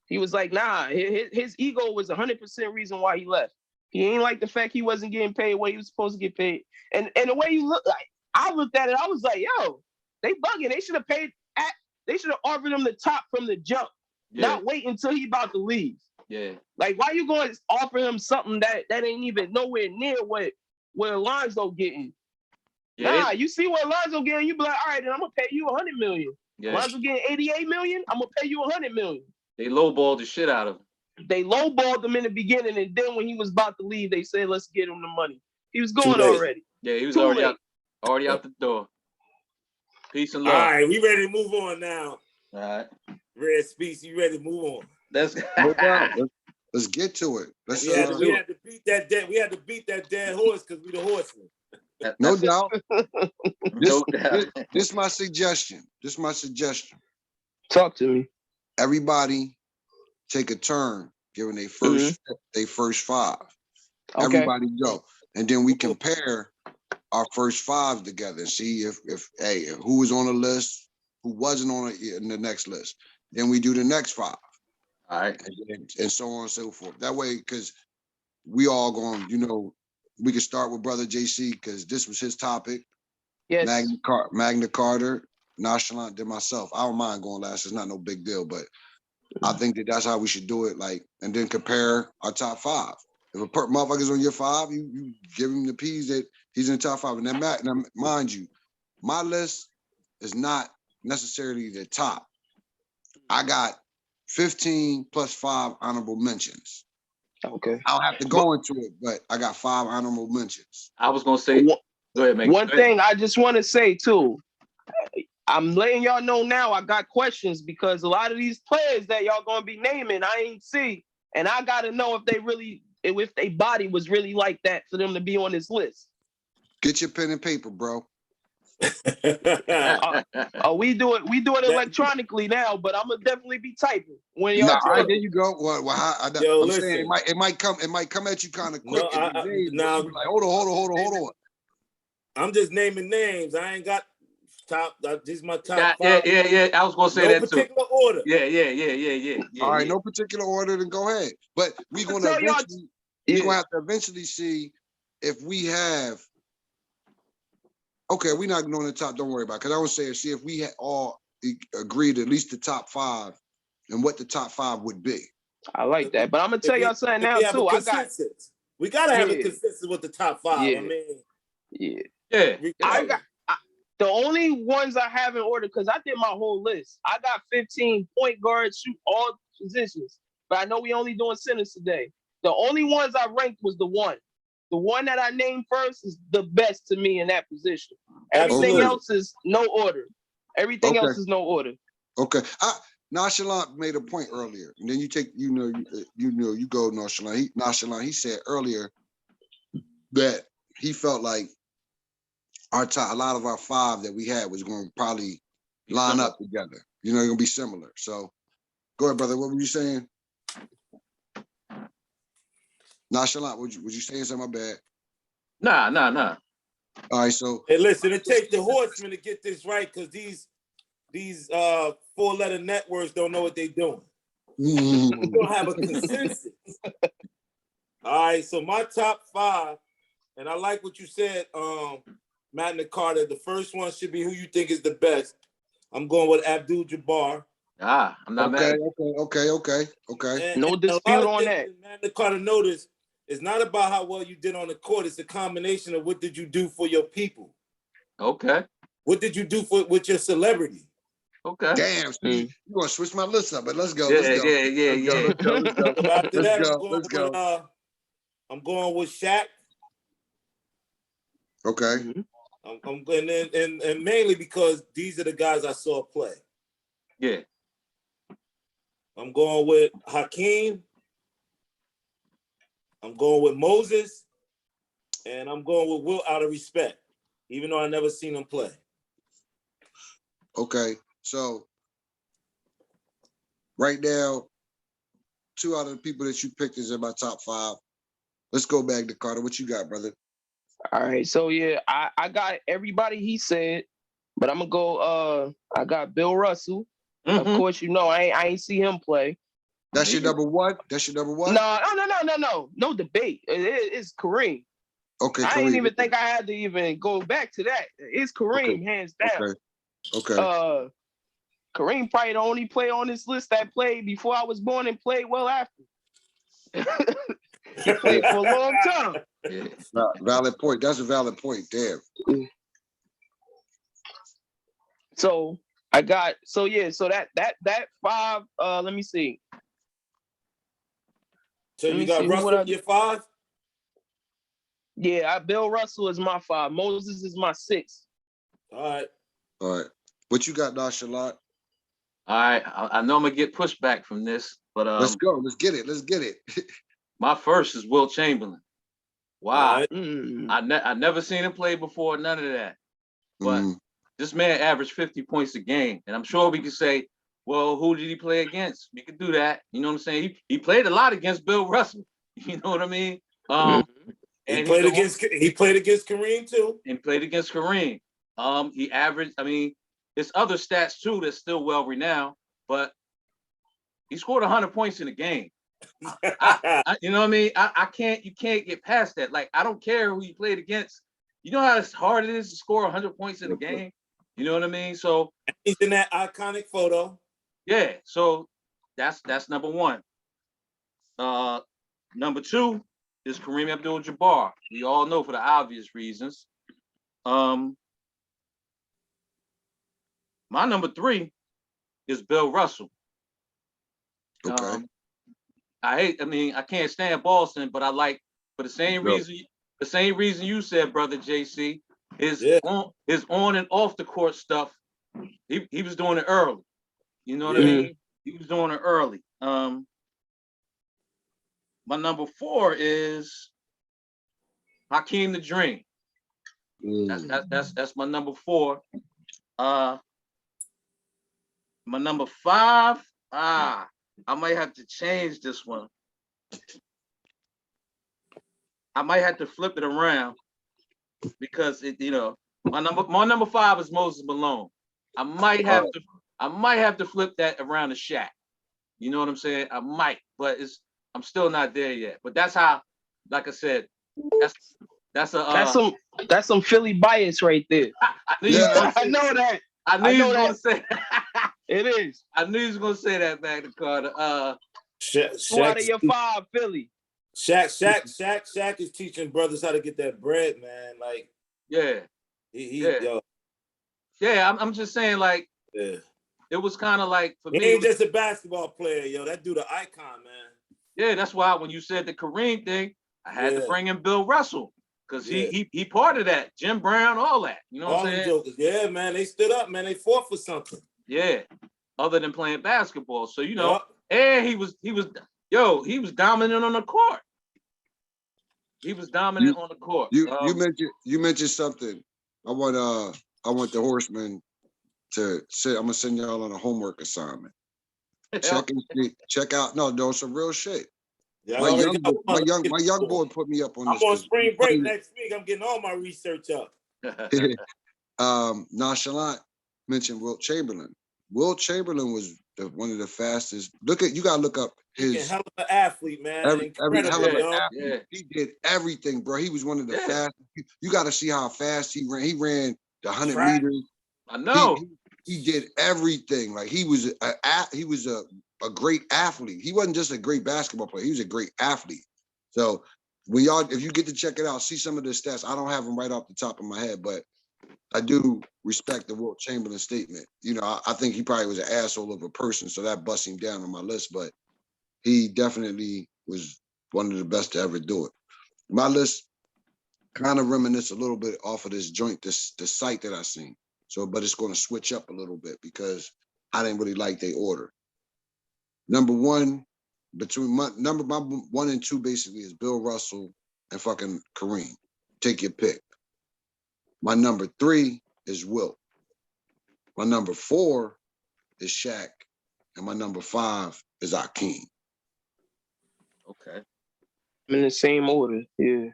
he was like, nah. His ego was 100% reason why he left. He ain't like the fact he wasn't getting paid what he was supposed to get paid. And the way you look, like I looked at it, I was like, yo, they bugging. They should have they should have offered him the top from the jump, not wait until he about to leave. Yeah. Like, why you going to offer him something that ain't even nowhere near what Alonzo getting? Yeah. Nah, you see what Alonzo getting, you be like, all right, then I'm gonna pay you $100 million. Yeah. Alonzo getting $88 million, I'm gonna pay you $100 million. They lowballed the shit out of him. They lowballed him in the beginning, and then when he was about to leave, they said, let's get him the money. He was going already. Yeah, he was already out the door. Peace and love. All right, we ready to move on now. All right. Red Speaks, you ready to move on? Let's get to it. We had to beat that dead. We had to beat that dead horse because we the horsemen. No doubt. This my suggestion. Talk to me. Everybody take a turn giving they first 5. Okay. Everybody go. And then we compare our first 5 together and see if who was on the list, who wasn't on it in the next list. Then we do the next 5. All right. And so on and so forth. That way, because we all going, we can start with Brother JC because this was his topic. Yes. Magna Carta, Nonchalant, then myself. I don't mind going last. It's not no big deal, but I think that's how we should do it. Like, and then compare our top 5. If a motherfucker's on your 5, you give him the P's that he's in the top 5. And then, mind you, my list is not necessarily the top. I got 15 plus 5 honorable mentions. Okay. I'll have to go into it, but I got 5 honorable mentions. I was gonna say, go ahead, man. One thing I just want to say too, I'm letting y'all know now I got questions because a lot of these players that y'all gonna be naming, I ain't see. And I gotta know if their body was really like that for them to be on this list. Get your pen and paper, bro. We do it electronically now, but I'm gonna definitely be typing when y'all. All right, there you go. I'm saying it might come at you kind of quick. No, like, hold on. I'm just naming names. I ain't got top. This is my top 5. Yeah. I was gonna say that too. No particular order. Yeah. All right, no particular order. Then go ahead. But we're gonna have to eventually see if we have. Okay, we're not going to the top. Don't worry about it. Because I would say, see if we all agreed at least the top 5 and what the top 5 would be. I like that. But I'm going to tell y'all something now, too. We got to have a consensus with the top 5. Yeah. I mean, the only ones I have in order, because I did my whole list. I got 15 point guards, shoot all positions. But I know we only doing centers today. The only ones I ranked was the one. The one that I named first is the best to me in that position. Everything else is no order. Everything else is no order. Okay. Nonchalant made a point earlier, and then you take, you go Nonchalant. Nonchalant, he said earlier that he felt like a lot of our five that we had was going to probably line up together. You know, they're going to be similar. So go ahead, brother. What were you saying? Nonchalant, was you saying something? My bad. Nah. All right, so Hey, listen, it takes the horsemen to get this right because these 4-letter networks don't know what they're doing. We don't have a consensus. All right, so my top 5, and I like what you said, Magna Carta. The first one should be who you think is the best. I'm going with Abdul-Jabbar. I'm not mad. Okay. No dispute on that. Magna Carta notice it's not about how well you did on the court. It's a combination of what did you do for your people. Okay. What did you do with your celebrity? Okay. Damn, Steve, you want to switch my list up, but let's go. Yeah. Let's go. So after Let's that, go. I'm going with Shaq. Okay. I'm going and mainly because these are the guys I saw play. Yeah. I'm going with Hakeem. I'm going with Moses, and I'm going with Will out of respect, even though I never seen him play. Okay, so right now, 2 out of the people that you picked is in my top 5. Let's go back to Carter. What you got, brother? All right, so yeah, I got everybody he said, but I'm gonna go. I got Bill Russell. Of course, you know I ain't see him play. That's your number one. No debate. It's Kareem. Okay, I Kareem. didn't even think I had to even go back to that. It's Kareem, hands down. Okay. Kareem probably the only player on this list that played before I was born and played well after. He played for a long time. Valid point. That's a valid point. Damn. So I got that 5. Let me see. So you got Russell your 5? Yeah, Bill Russell is my 5. Moses is my 6. All right. What you got, Nonchalant? All right. I know I'm gonna get pushback from this, but let's go. Let's get it. My first is Will Chamberlain. Wow. Right. I never seen him play before, none of that. But this man averaged 50 points a game. And I'm sure we could say, well, who did he play against? We could do that. You know what I'm saying? He played a lot against Bill Russell. You know what I mean? And he played against Kareem too. And played against Kareem. He averaged, there's other stats too that's still well renowned, but he scored 100 points in a game. You know what I mean? You can't get past that. Like, I don't care who you played against. You know how hard it is to score 100 points in a game? You know what I mean? So he's in that iconic photo. Yeah, so that's number 1. Number 2 is Kareem Abdul-Jabbar. We all know for the obvious reasons. My number 3 is Bill Russell. Okay. I can't stand Boston, but I like for the same reason you said, brother JC, his on and off the court stuff. He was doing it early. You know what I mean? He was doing it early. My number 4 is Hakeem the Dream. That's my number 4. My number 5. I might have to change this one. I might have to flip it around because my number 5 is Moses Malone. I might have to flip that around to Shaq. You know what I'm saying? I might, but I'm still not there yet. But that's how, like I said, that's some Philly bias right there. I know that. I knew you was gonna say it is. I knew you was gonna say that, Magna Carta. Who out of your 5, Philly? Shaq is teaching brothers how to get that bread, man. Like, I'm just saying, like, it was kind of like for me. He ain't just a basketball player, yo. That dude, an icon, man. Yeah, that's why when you said the Kareem thing, I had to bring in Bill Russell because he part of that. Jim Brown, all that. You know what I'm saying? Jokers. Yeah, man. They stood up, man. They fought for something. Yeah, other than playing basketball. So and he was dominant on the court. He was dominant on the court. You mentioned something I want the Horsemen to say, I'm gonna send y'all on a homework assignment. Check out. No, some real shit. Yeah, My young boy put me up on this. I'm on spring break next week. I'm getting all my research up. Nonchalant mentioned Wilt Chamberlain. Wilt Chamberlain was one of the fastest. You gotta look up his hell of an athlete, man. Every hell of an athlete. Yeah. He did everything, bro. He was one of the fastest. You got to see how fast he ran. He ran the 100 meters. I know. He did everything. Like he was a great athlete. He wasn't just a great basketball player. He was a great athlete. So if you get to check it out, see some of the stats. I don't have them right off the top of my head, but I do respect the Wilt Chamberlain statement. You know, I think he probably was an asshole of a person, so that busts him down on my list, but he definitely was one of the best to ever do it. My list kind of reminisce a little bit off of this joint, the site that I seen. So, but it's going to switch up a little bit because I didn't really like their order. Number one, my 1 and 2 basically is Bill Russell and fucking Kareem. Take your pick. My number 3 is Wilt. My number 4 is Shaq. And my number 5 is Akeem. Okay. I'm in the same order. Yeah.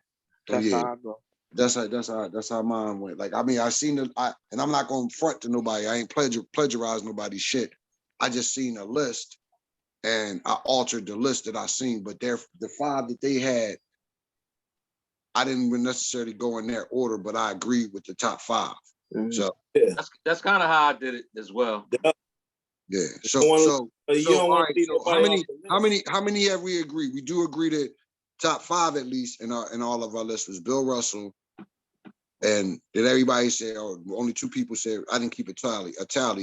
That's how I go. That's how mine went. Like, I mean, and I'm not going to front to nobody. I ain't plagiarize nobody's shit. I just seen a list and I altered the list that I seen, but the 5 that they had, I didn't necessarily go in their order, but I agreed with the top 5. Mm-hmm. So that's kind of how I did it as well. Yeah. So all right, so how many have we agreed? We do agree that top 5 at least in all of our lists was Bill Russell. And did everybody say, only 2 people said, I didn't keep a tally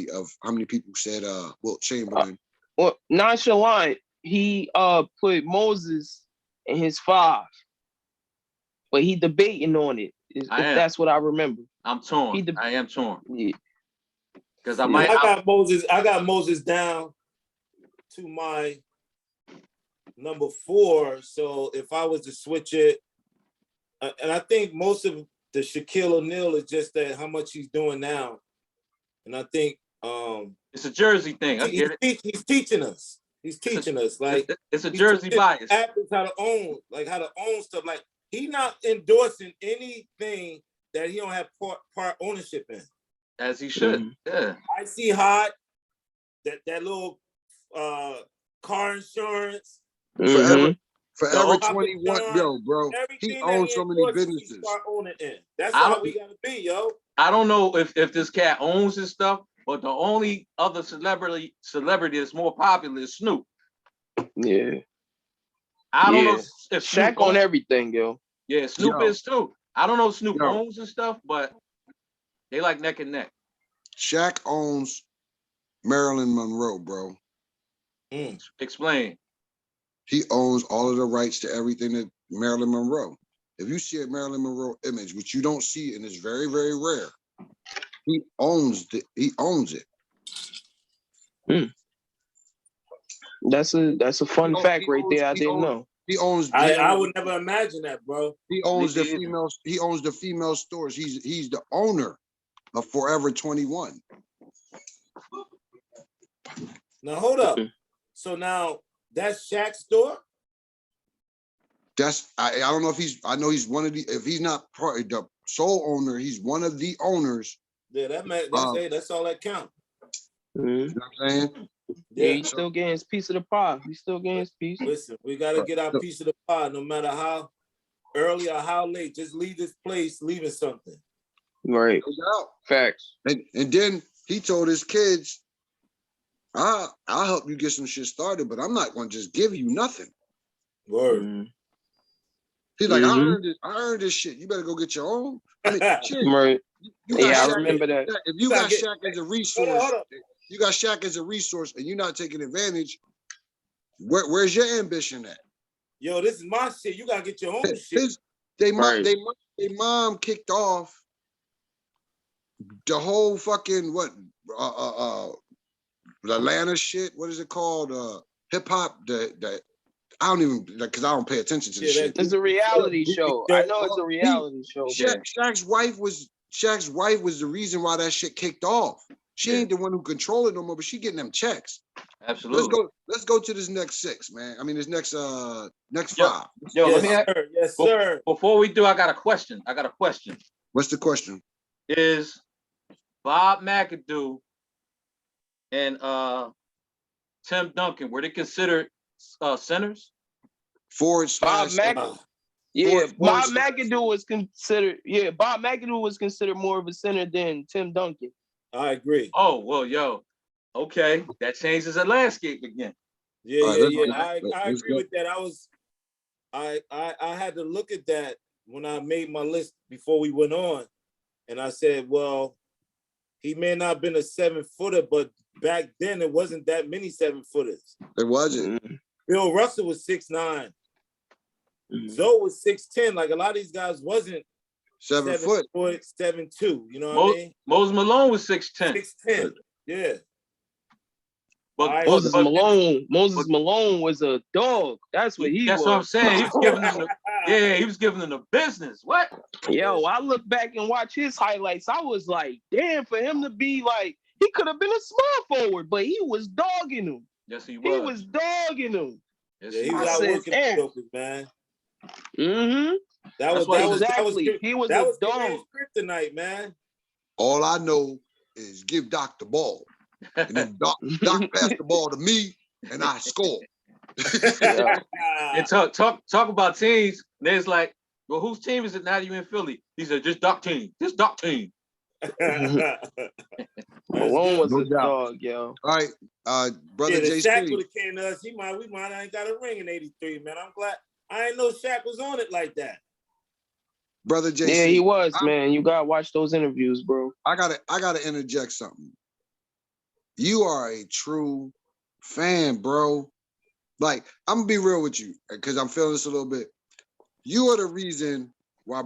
of how many people said Wilt Chamberlain. Well, Nonchalant, he put Moses in his 5. But he debating on it, if that's what I remember. I'm torn. I am torn. Yeah. Because I got Moses down to my number 4. So if I was to switch it, and I think most of the Shaquille O'Neal is just that how much he's doing now. And I think it's a Jersey thing. I get it. He's teaching us. He's teaching us. Like it's a Jersey bias. Athletes how to own stuff. Like he's not endorsing anything that he don't have part ownership in. As he should. Mm-hmm. Yeah. I see hot that little car insurance. Mm-hmm. Forever 21, bro. He owns so many businesses. That's how we gotta be, yo. I don't know if this cat owns his stuff, but the only other celebrity that's more popular is Snoop. Yeah. I don't know if Shaq on everything, yo. Yeah, Snoop is too. I don't know if Snoop owns his stuff, but they like neck and neck. Shaq owns Marilyn Monroe, bro. Explain. He owns all of the rights to everything that Marilyn Monroe. If you see a Marilyn Monroe image, which you don't see and it's very, very rare, he owns it. That's a fun fact right there. I didn't know. He owns. I would never imagine that, bro. He owns the female. He owns the female stores. He's the owner of Forever 21. Now hold up. So now that's Shaq's store. I don't know if I know he's one of the. If he's not the sole owner, he's one of the owners. Yeah, that's all that counts. You know what I'm saying? Yeah, he's still getting his piece of the pie. He's still getting his piece. Listen, we gotta get our piece of the pie, no matter how early or how late. Just leave this place, leaving something. Right. Facts. And then he told his kids, I'll help you get some shit started, but I'm not gonna just give you nothing. Word. Mm-hmm. He's like, I earned this shit. You better go get your own. I mean, shit. Right. I Shaq, remember that. If you got Shaq as a resource, you got Shaq as a resource and you're not taking advantage, where's your ambition at? Yo, this is my shit. You gotta get your own shit. They mom kicked off the whole fucking the Atlanta shit. What is it called? Hip hop. I don't even because I don't pay attention to this shit. It's a reality show. I know it's a reality show. Shaq's wife was Shaq's wife was the reason why that shit kicked off. She ain't the one who control it no more, but she getting them checks. Absolutely. Let's go to this next 6, man. I mean, this next Yo, 5. Yo, yes, let me sir. Yes, sir. Before we do, I got a question. What's the question? Is Bob McAdoo and Tim Duncan, were they considered centers? Forward slash. Bob McAdoo was considered. Yeah, Bob McAdoo was considered more of a center than Tim Duncan. I agree. Oh well, yo, okay, that changes the landscape again. Yeah, right, I agree with that. I had to look at that when I made my list before we went on, and I said, well, he may not have been a 7-footer, but back then it wasn't that many 7-footers. It wasn't. Bill Russell was 6'9". Zoe was 6'10". Like a lot of these guys wasn't 7 foot. 7'2". You know what I mean? Moses Malone was 6'10". 6'10". Yeah. But Moses Malone was a dog. That's what he was. That's what I'm saying. He was giving them he was giving them the business. What? Yo, I look back and watch his highlights. I was like, damn, for him to be like, he could have been a small forward, but he was dogging him. Yes, he was. He was dogging him. Yes, he was out working the Jokers, man. Mm-hmm. That was he was a dog. Kryptonite, man. All I know is give Doc the ball. And then Doc passed the ball to me and I scored. And talk about teams. And it's like, well, whose team is it now? You in Philly? He said, just Doc team. Just Doc team. Malone was a dog, yo. All right, brother JC. Shaq would have came to us. We might ain't got a ring in '83, man. I'm glad. I ain't know Shaq was on it like that. Brother JC. Yeah, he was, man. You gotta watch those interviews, bro. I gotta interject something. You are a true fan, bro. Like, I'm gonna be real with you, because I'm feeling this a little bit. You are the reason why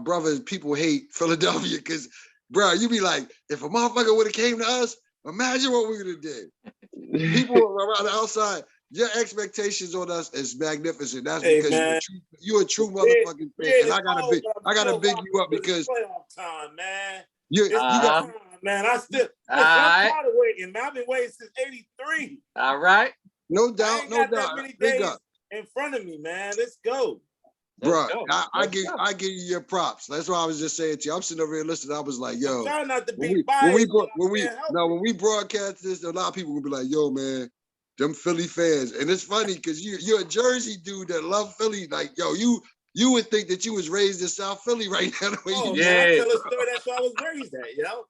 people hate Philadelphia, because bro, you be like, if a motherfucker would have came to us, imagine what we would have did. People around the outside, your expectations on us is magnificent. That's because you're a true motherfucking fan. And I gotta big you up because time, man. You got man. I'm tired of waiting, man. I've been waiting since '83. All right. No doubt, no doubt. That many days in front of me, man. Let's go. Bro, I give you your props. That's why I was just saying to you. I'm sitting over here listening. I was like, yo, I'm trying not to be biased. When we broadcast this, a lot of people will be like, yo, man, them Philly fans. And it's funny because you're a Jersey dude that love Philly. Like, yo, you would think that you was raised in South Philly right now. The way you man, I tell a story. That's where I was raised at, yo.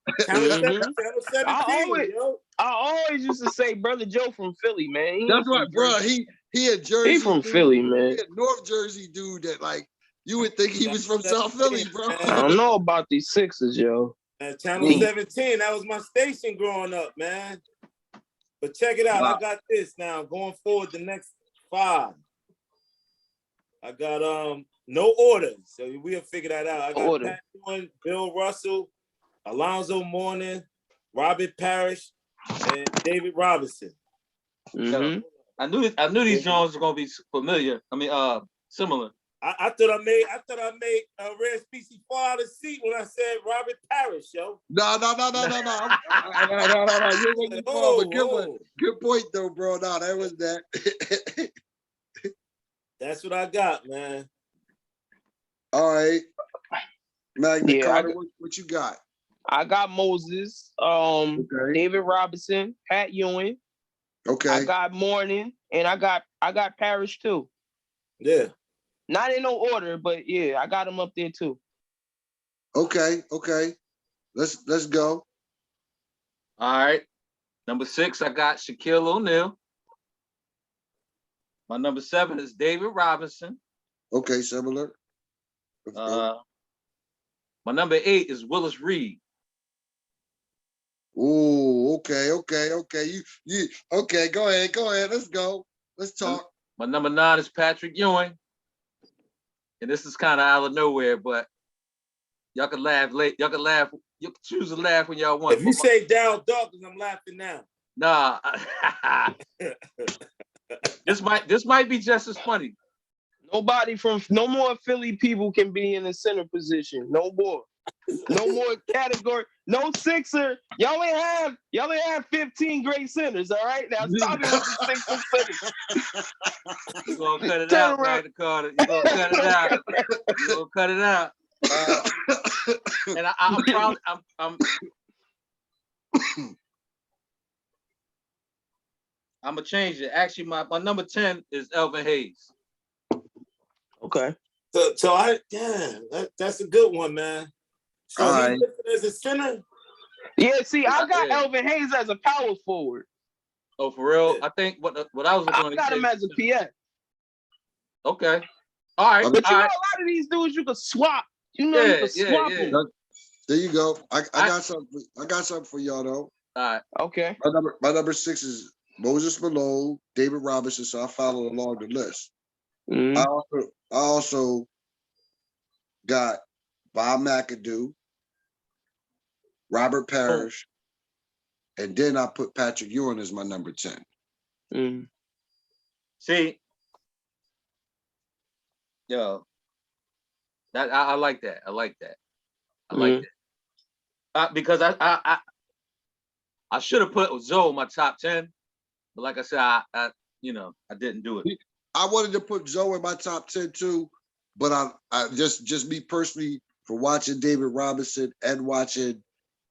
I always used to say, Brother Joe from Philly, man. That's right, bro. He a Jersey. He from Philly, man. He a North Jersey dude that like you would think he was from South Philly, bro. I don't know about these Sixers, yo. Channel 17, that was my station growing up, man. But check it out. Wow. I got this now. Going forward, the next 5. I got no orders, so we'll figure that out. I got Pat Ewing, Bill Russell, Alonzo Mourning, Robert Parrish, and David Robinson. Mm-hmm. I knew these Jones were gonna be familiar. I mean, similar. I thought I made a Red Species fall out of seat when I said Robert Parrish, yo. No. Good point though, bro. No, that was that. That's what I got, man. All right. Magna Carta, what you got? I got Moses, David Robinson, Pat Ewing. Okay. I got Mourning, and I got Parrish too. Yeah. Not in no order, but yeah, I got him up there too. Okay. Let's go. All right. Number 6, I got Shaquille O'Neal. My number 7 is David Robinson. Okay, similar. My number 8 is Willis Reed. Ooh, okay. You okay, go ahead. Let's go. Let's talk. My number 9 is Patrick Ewing. And this is kind of out of nowhere, but y'all can laugh late. Y'all can laugh. You can choose to laugh when y'all want. If you say Dow Dawkins, I'm laughing now. Nah. This might be just as funny. No more Philly people can be in the center position. No more. No more category. No Sixer. Y'all ain't have 15 great centers. All right, now stop it with the Sixer centers. You gonna cut it Turn out, around. Magna Carta. You gonna cut it out. You gonna cut it out. And I'm proud. I'm gonna change it. Actually, my number 10 is Elvin Hayes. Okay. So that's a good one, man. So All he's right. listed as a center. Yeah, see, I got Elvin Hayes as a power forward. Oh, for real? I think what I was looking I got him as a PF. Okay. All right. But you all know, right. a lot of these dudes you can swap. You know, you can swap them. There you go. I got something. I got something for y'all though. All right. Okay. My number 6 is Moses Malone, David Robinson. So I follow along the list. Mm-hmm. I also got Bob McAdoo, Robert Parrish, and then I put Patrick Ewing as my number 10. Mm-hmm. See, yo, that I like that. I like that. I like that. Because I should have put Zoe in my top 10, but like I said, I didn't do it. I wanted to put Zoe in my top 10 too, but I just me personally, for watching David Robinson and watching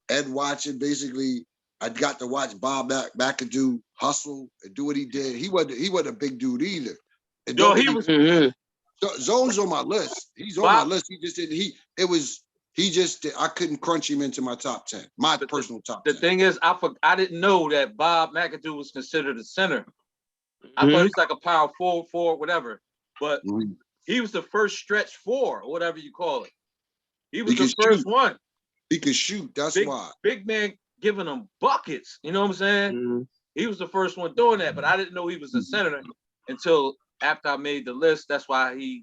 basically, I got to watch Bob McAdoo hustle and do what he did. He wasn't a big dude either. And No, he was. Zone's on my list. He's on my list. He just didn't. I couldn't crunch him into my top 10. My personal top 10. The thing is, I didn't know that Bob McAdoo was considered a center. I thought he was like a power forward, whatever. But he was the first stretch 4, or whatever you call it. He was the first one. He could shoot. That's why. Big man giving them buckets. You know what I'm saying? He was the first one doing that, but I didn't know he was a center until after I made the list. That's why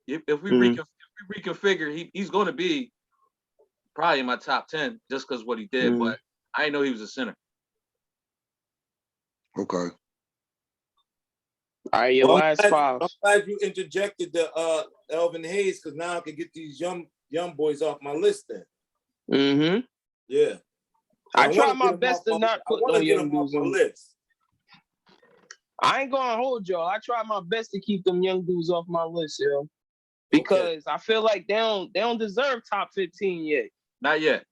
if we reconfigure, he's going to be probably in my top 10 just because what he did. But I didn't know he was a center. Okay. All right, your last 5. I'm glad you interjected the Elvin Hayes, because now I can get these young boys off my list then. Mm-hmm. Yeah. I try my best to not put no young dudes on my list. I ain't gonna hold y'all. I try my best to keep them young dudes off my list, yo. Because I feel like they don't deserve top 15 yet. Not yet.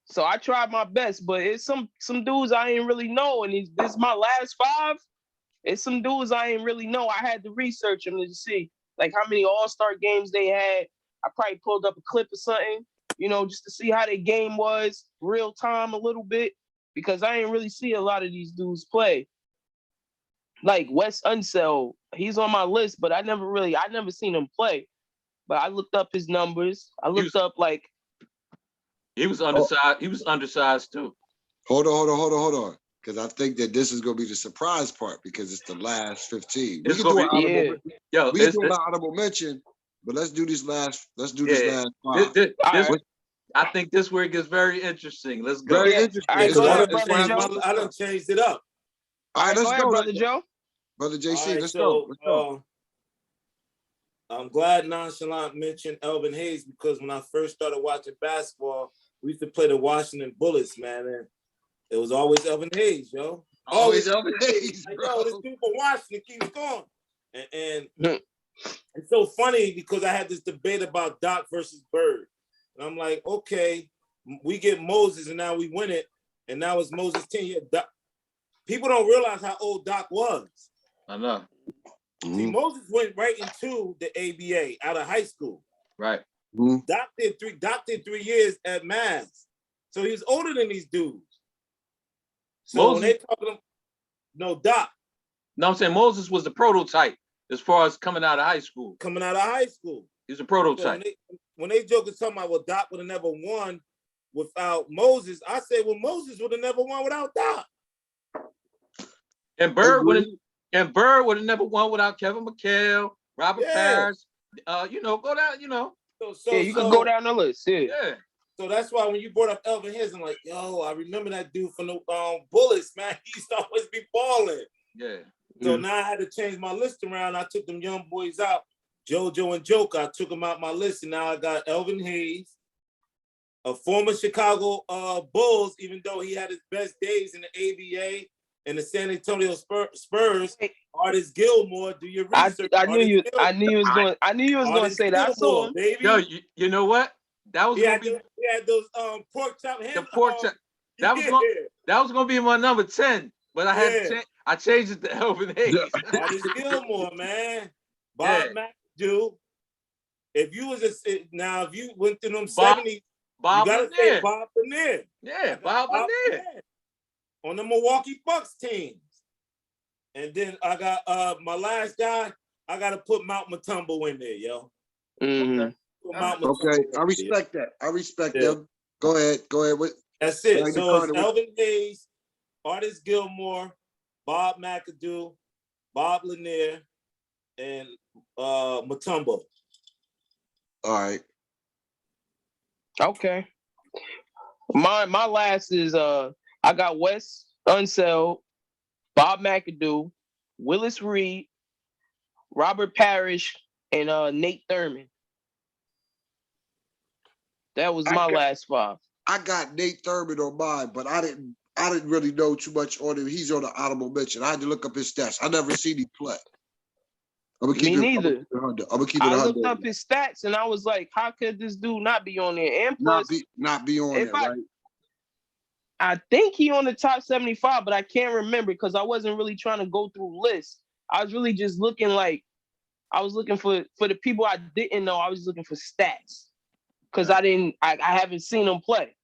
So I tried my best, but it's some dudes I ain't really know, and this is my last 5. It's some dudes I ain't really know. I had to research them to see like how many All-Star games they had. I probably pulled up a clip or something, just to see how their game was real time a little bit, because I ain't really see a lot of these dudes play. Like Wes Unseld, he's on my list, but I never seen him play. But I looked up his numbers. I looked up like he was undersized. He was undersized too. Hold on. Because I think that this is going to be the surprise part, because it's the last 15. We can do an honorable mention, but let's do this last 5. I think this where it gets very interesting. Let's go. Very interesting. I done changed it up. All right, let's go, Brother Joe. Brother JC, let's go. I'm glad Nonchalant mentioned Elvin Hayes, because when I first started watching basketball, we used to play the Washington Bullets, man, and it was always Elvin Hayes, yo. Always Elvin Hayes, bro. Yo, this dude from Washington keeps going. And it's so funny, because I had this debate about Doc versus Bird. And I'm like, okay, we get Moses, and now we win it, and now it's Moses 10 years. People don't realize how old Doc was. I know. See, Moses went right into the ABA out of high school. Right. Doc did 3 years at Mass. So he was older than these dudes. So when they talking, Doc. No, I'm saying Moses was the prototype as far as coming out of high school. He's a prototype. So when they jokers talking about, well, Doc would have never won without Moses, I say, well, Moses would have never won without Doc. And Bird would have never won without Kevin McHale, Robert Parrish. Go down, you can go down the list. Yeah. So that's why when you brought up Elvin Hayes, I'm like, yo, I remember that dude from the Bullets, man. He used to always be balling. Yeah. So now I had to change my list around. I took them young boys out, JoJo and Joker. I took them out my list, and now I got Elvin Hayes, a former Chicago Bulls, even though he had his best days in the ABA and the San Antonio Spurs. Artist Gilmore, do your research. I knew you was going to say that. I saw him. Baby. Yo, you know what? That was gonna be he had those pork chop hands. the pork chop. That was gonna be my number 10, but I changed it to Elvin Hayes. Artist Gilmore, man. Bob McAdoo. If you went through them 70s, Bob you gotta say Bob Lanier. Yeah, Bob Lanier. On the Milwaukee Bucks teams. And then I got my last guy, I gotta put Mount Mutombo in there, yo. Okay, I respect that. I respect that. Go ahead. That's it. So it's Elvin Hayes, Artist Gilmore, Bob McAdoo, Bob Lanier, and Mutombo. All right. Okay. My last is I got Wes Unseld, Bob McAdoo, Willis Reed, Robert Parrish, and Nate Thurman. That was my last 5. I got Nate Thurman on mine, but I didn't really know too much on him. He's on the honorable mention. I had to look up his stats. I never seen him play. Me neither. I'm gonna keep it 100. I looked up his stats and I was like, how could this dude not be on there? And plus, not be on there, right? I think he on the top 75, but I can't remember because I wasn't really trying to go through lists. I was really just looking for the people I didn't know. I was looking for stats because I haven't seen them play.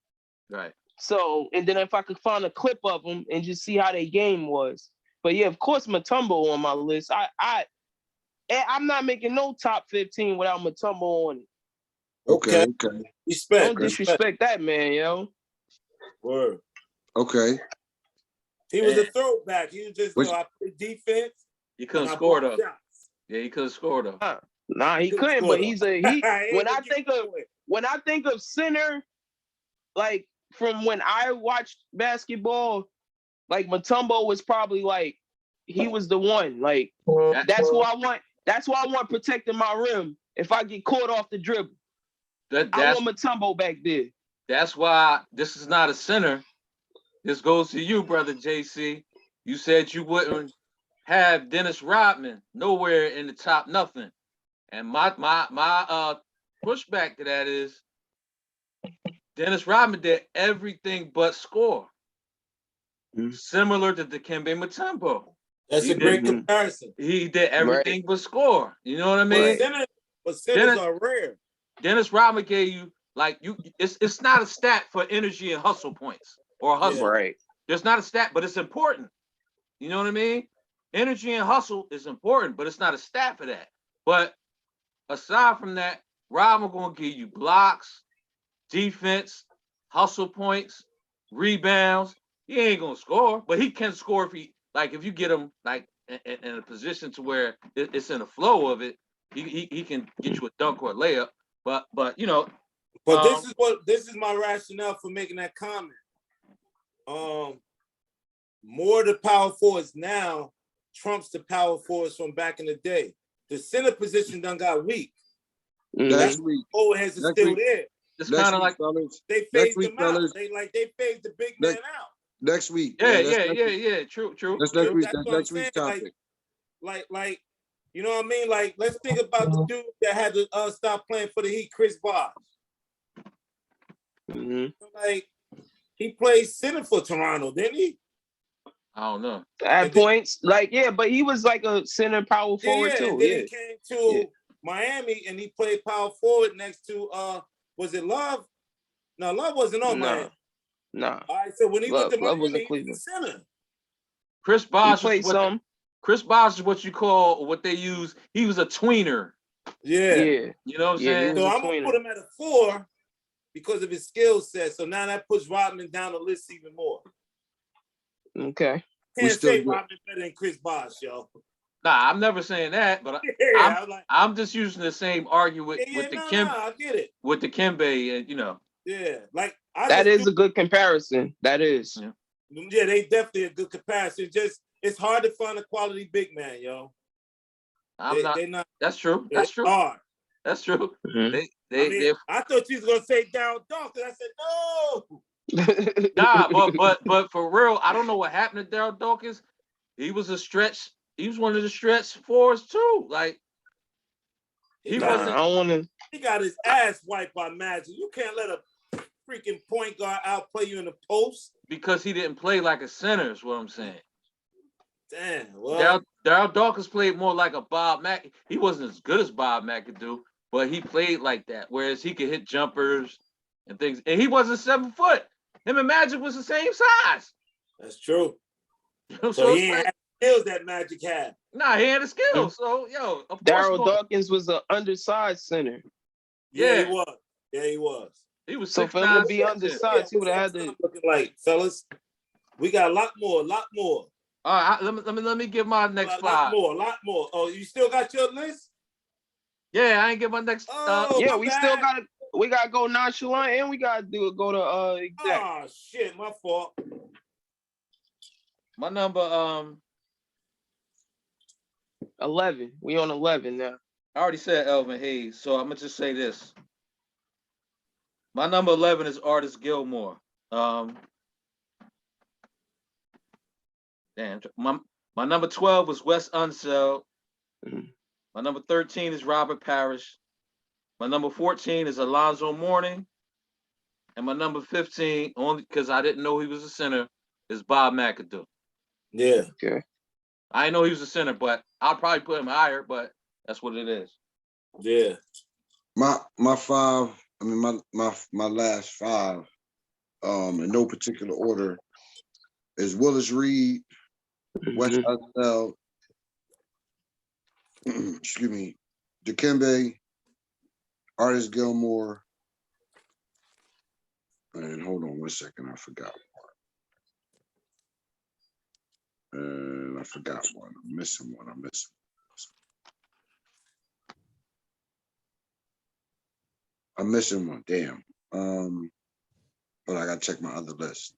Right. So, and then if I could find a clip of them and just see how their game was. But yeah, of course, Mutombo on my list. I'm not making no top 15 without Mutombo on it. Okay. Respect. Don't disrespect that man, yo. Word. Okay. He was a throwback. He was just, I play defense. He couldn't score though. Yeah, he couldn't score though. Nah, he couldn't. But when I think of center, like from when I watched basketball, like Mutombo was probably like he was the one. Like that's who I want. That's why I want protecting my rim if I get caught off the dribble. I want Mutombo back there. That's why this is not a center. This goes to you, brother JC. You said you wouldn't have Dennis Rodman nowhere in the top nothing. And my pushback to that is Dennis Rodman did everything but score. Similar to Dikembe Mutombo. That's a great comparison. He did everything but score. You know what I mean? But centers are rare. Dennis Rodman gave you it's not a stat for energy and hustle points or hustle. Right. There's not a stat, but it's important. You know what I mean? Energy and hustle is important, but it's not a stat for that. But aside from that, Rodman gonna give you blocks, defense, hustle points, rebounds. He ain't gonna score, but he can score if you get him in a position to where it's in the flow of it. He can get you a dunk or a layup. But you know. But this is my rationale for making that comment. More of the power forwards now trumps the power forwards from back in the day. The center position done got weak. Next week. Old heads are still there. It's kind of like they phased them out. They phased the big man out. Next week. Yeah. True. That's next week. That's next week's topic. Like, you know what I mean? Like, let's think about the dude that had to stop playing for the Heat, Chris Bosh. Like, he played center for Toronto, didn't he? I don't know. At points, but he was like a center power forward too. Then he came to Miami and he played power forward next to was it Love? No, Love wasn't on Miami. No. All right, so when he went to Miami, he was center. Chris Bosh is what you call what they use. He was a tweener. Yeah. You know what I'm saying? So I'm gonna put him at a 4 because of his skill set. So now that puts Rodman down the list even more. Okay. Can't say Rodman better than Chris Bosh, yo. Nah, I'm never saying that, but I'm just using the same argument with the I get it. With the Dikembe, and you know. Yeah, that is a good comparison. That is. Yeah, they definitely a good comparison. Just it's hard to find a quality big man, yo. They're not. That's true. That's true. Hard. That's true. Mm-hmm. I thought you was gonna say Daryl Dawkins. I said no. Nah, but for real, I don't know what happened to Daryl Dawkins. He was a stretch. He was one of the stretch fours too. Like he wasn't. I don't want to. He got his ass wiped by Magic. You can't let a freaking point guard outplay you in the post because he didn't play like a center. Is what I'm saying. Damn. Well, Daryl Dawkins played more like a Bob Mack. He wasn't as good as Bob Mack could do, but he played like that. Whereas he could hit jumpers and things. And he wasn't 7 foot. Him and Magic was the same size. That's true. So he ain't had the skills that Magic had. Nah, he had the skills. So yo, Daryl Dawkins was an undersized center. Yeah, he was. Yeah, he was. He was so for him to be undersized, he would have had to. Looking like, fellas, we got a lot more. All right, let me give my next five. A lot more. Oh, you still got your list? Yeah, I ain't get my next. Yeah, we still got to. We gotta go nonchalant, and we gotta go to exact. Oh shit, my fault. My number 11. We on 11 now. I already said Elvin Hayes, so I'm gonna just say this. My number 11 is Artis Gilmore. My number 12 was Wes Unseld. My number 13 is Robert Parrish. My number 14 is Alonzo Mourning. And my number 15, only because I didn't know he was a center, is Bob McAdoo. Yeah. Okay. I didn't know he was a center, but I'll probably put him higher, but that's what it is. Yeah. My five, I mean my last five, in no particular order, is Willis Reed, Wes Unseld, excuse me, Dikembe, Artis Gilmore, and hold on one second, I forgot one. And I forgot one. I'm missing one. I'm missing one. Damn. But I gotta check my other list.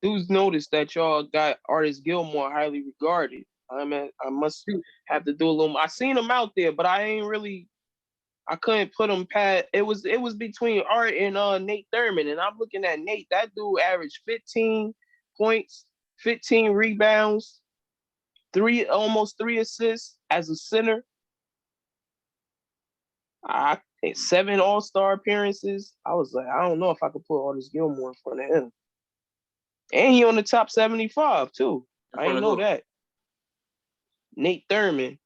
Dudes noticed that y'all got Artis Gilmore highly regarded. I must have to do a little. I seen him out there, but I couldn't put him past. It was between Art and Nate Thurman, and I'm looking at Nate. That dude averaged 15 points, 15 rebounds, almost 3 assists as a center. 7 All-Star appearances. I was like, I don't know if I could put Artis Gilmore in front of him. And he on the top 75 too. I didn't know that. Nate Thurman.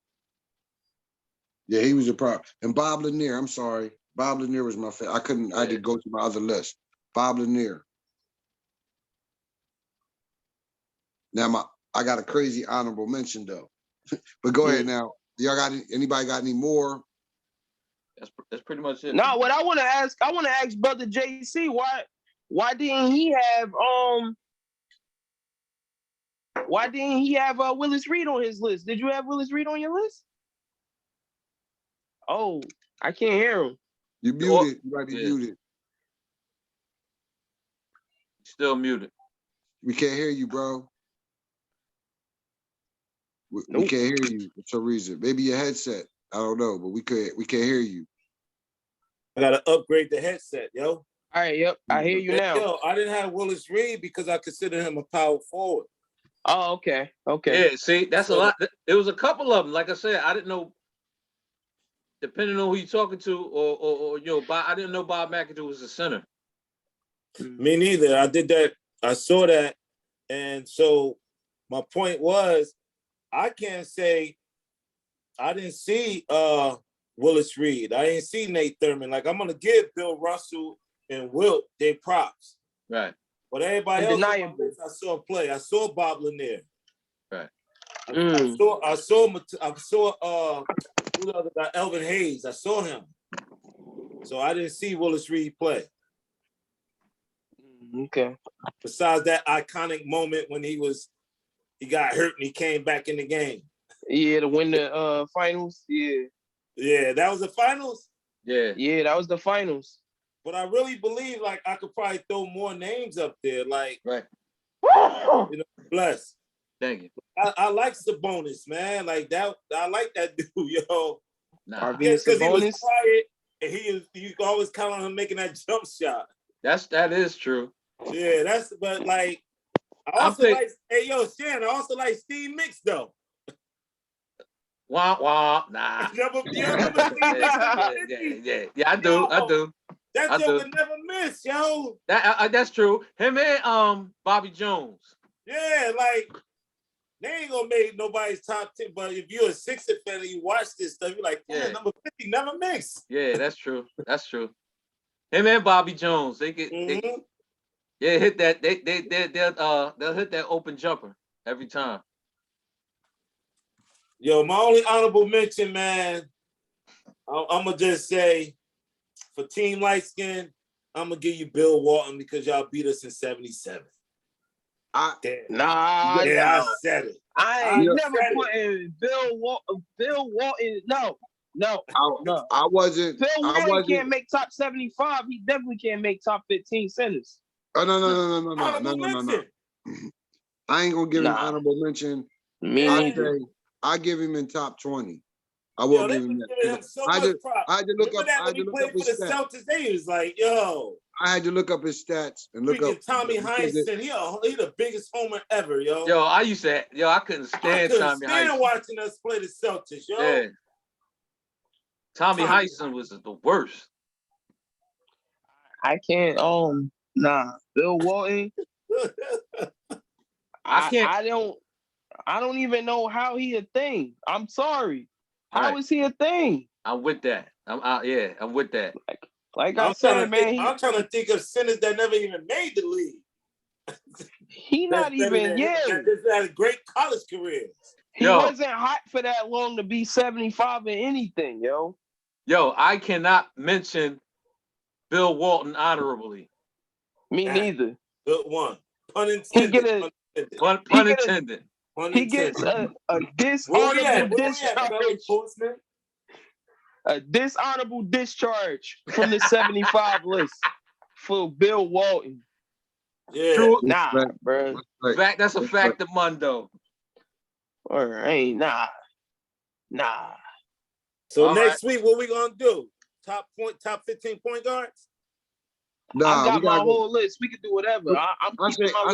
Yeah, he was a prop. And Bob Lanier, I'm sorry. Bob Lanier was my favorite. I did go to my other list. Bob Lanier. Now I got a crazy honorable mention though. But go ahead now. Y'all anybody got any more? That's pretty much it. No, what I want to ask Brother JC, why didn't he have Willis Reed on his list? Did you have Willis Reed on your list? Oh, I can't hear him. You muted. You might be muted. Still muted. We can't hear you, bro. We can't hear you for some reason. Maybe your headset. I don't know, but we can't hear you. I gotta upgrade the headset, yo. All right, yep. I hear you now. Yo, I didn't have Willis Reed because I consider him a power forward. Oh, okay. Okay. Yeah, see, that's a lot. It was a couple of them. Like I said, I didn't know, depending on who you're talking to, or I didn't know Bob McAdoo was a center. Me neither. I did that. I saw that. And so my point was, I can't say I didn't see Willis Reed. I didn't see Nate Thurman. Like, I'm gonna give Bill Russell and Wilt their props. Right. But everybody else I saw play. I saw Bob Lanier. Right. I saw who the other guy, Elvin Hayes. I saw him. So I didn't see Willis Reed play. Okay. Besides that iconic moment when he got hurt and he came back in the game. Yeah, to win the finals. Yeah. Yeah, that was the finals? Yeah, that was the finals. But I really believe like I could probably throw more names up there. Like, Right. you know, bless. Thank you. I like Sabonis, man. Like that, I like that dude, yo. Nah, Because he was quiet and you always count on him making that jump shot. that is true. Yeah, but like I also like, hey yo, Shannon, I also like Steve Mix though. Wah wah, nah. You remember Steve Mix? Yeah, I do. That joker never miss, yo. That's true. Him and Bobby Jones. Yeah, like they ain't gonna make nobody's top 10. But if you're a Sixer fan and you watch this stuff, you're like, yeah, number 50 never mix. Yeah, that's true. That's true. Him and Bobby Jones, they get hit that. They'll hit that open jumper every time. Yo, my only honorable mention, man. I'm gonna just say, for Team Light Skin, I'm gonna give you Bill Walton because y'all beat us in '77. I said it. I ain't never put in Bill Walton. No. I wasn't. Bill Walton can't make top 75. He definitely can't make top 15 centers. Oh no. I ain't gonna give him honorable mention. Me neither. I give him in top 20. I will give him that. I had to look up. I had to look up his stats. Celtics, they was like, yo. I had to look up his stats and look up Tommy Heinsohn. He the biggest homer ever, yo. Yo, I couldn't stand Tommy Heinsohn. Watching us play the Celtics, yo. Yeah. Tommy Heinsohn was the worst. I can't. Bill Walton. I don't even know how he a thing. I'm sorry. How is he a thing? I'm with that. I'm with that. Like I said, man. I'm trying to think of centers that never even made the league. He not even. Just had a great college career. He wasn't hot for that long to be 75 in anything, yo. Yo, I cannot mention Bill Walton honorably. Me neither. Good one. Pun intended. Pun intended. He gets a dishonorable discharge. A dishonorable discharge from the 75 list for Bill Walton. Yeah. True. Nah, bro. That's a fact of Mundo. All right, nah. So next week, what we gonna do? Top 15 point guards? I got my whole list. We can do whatever. I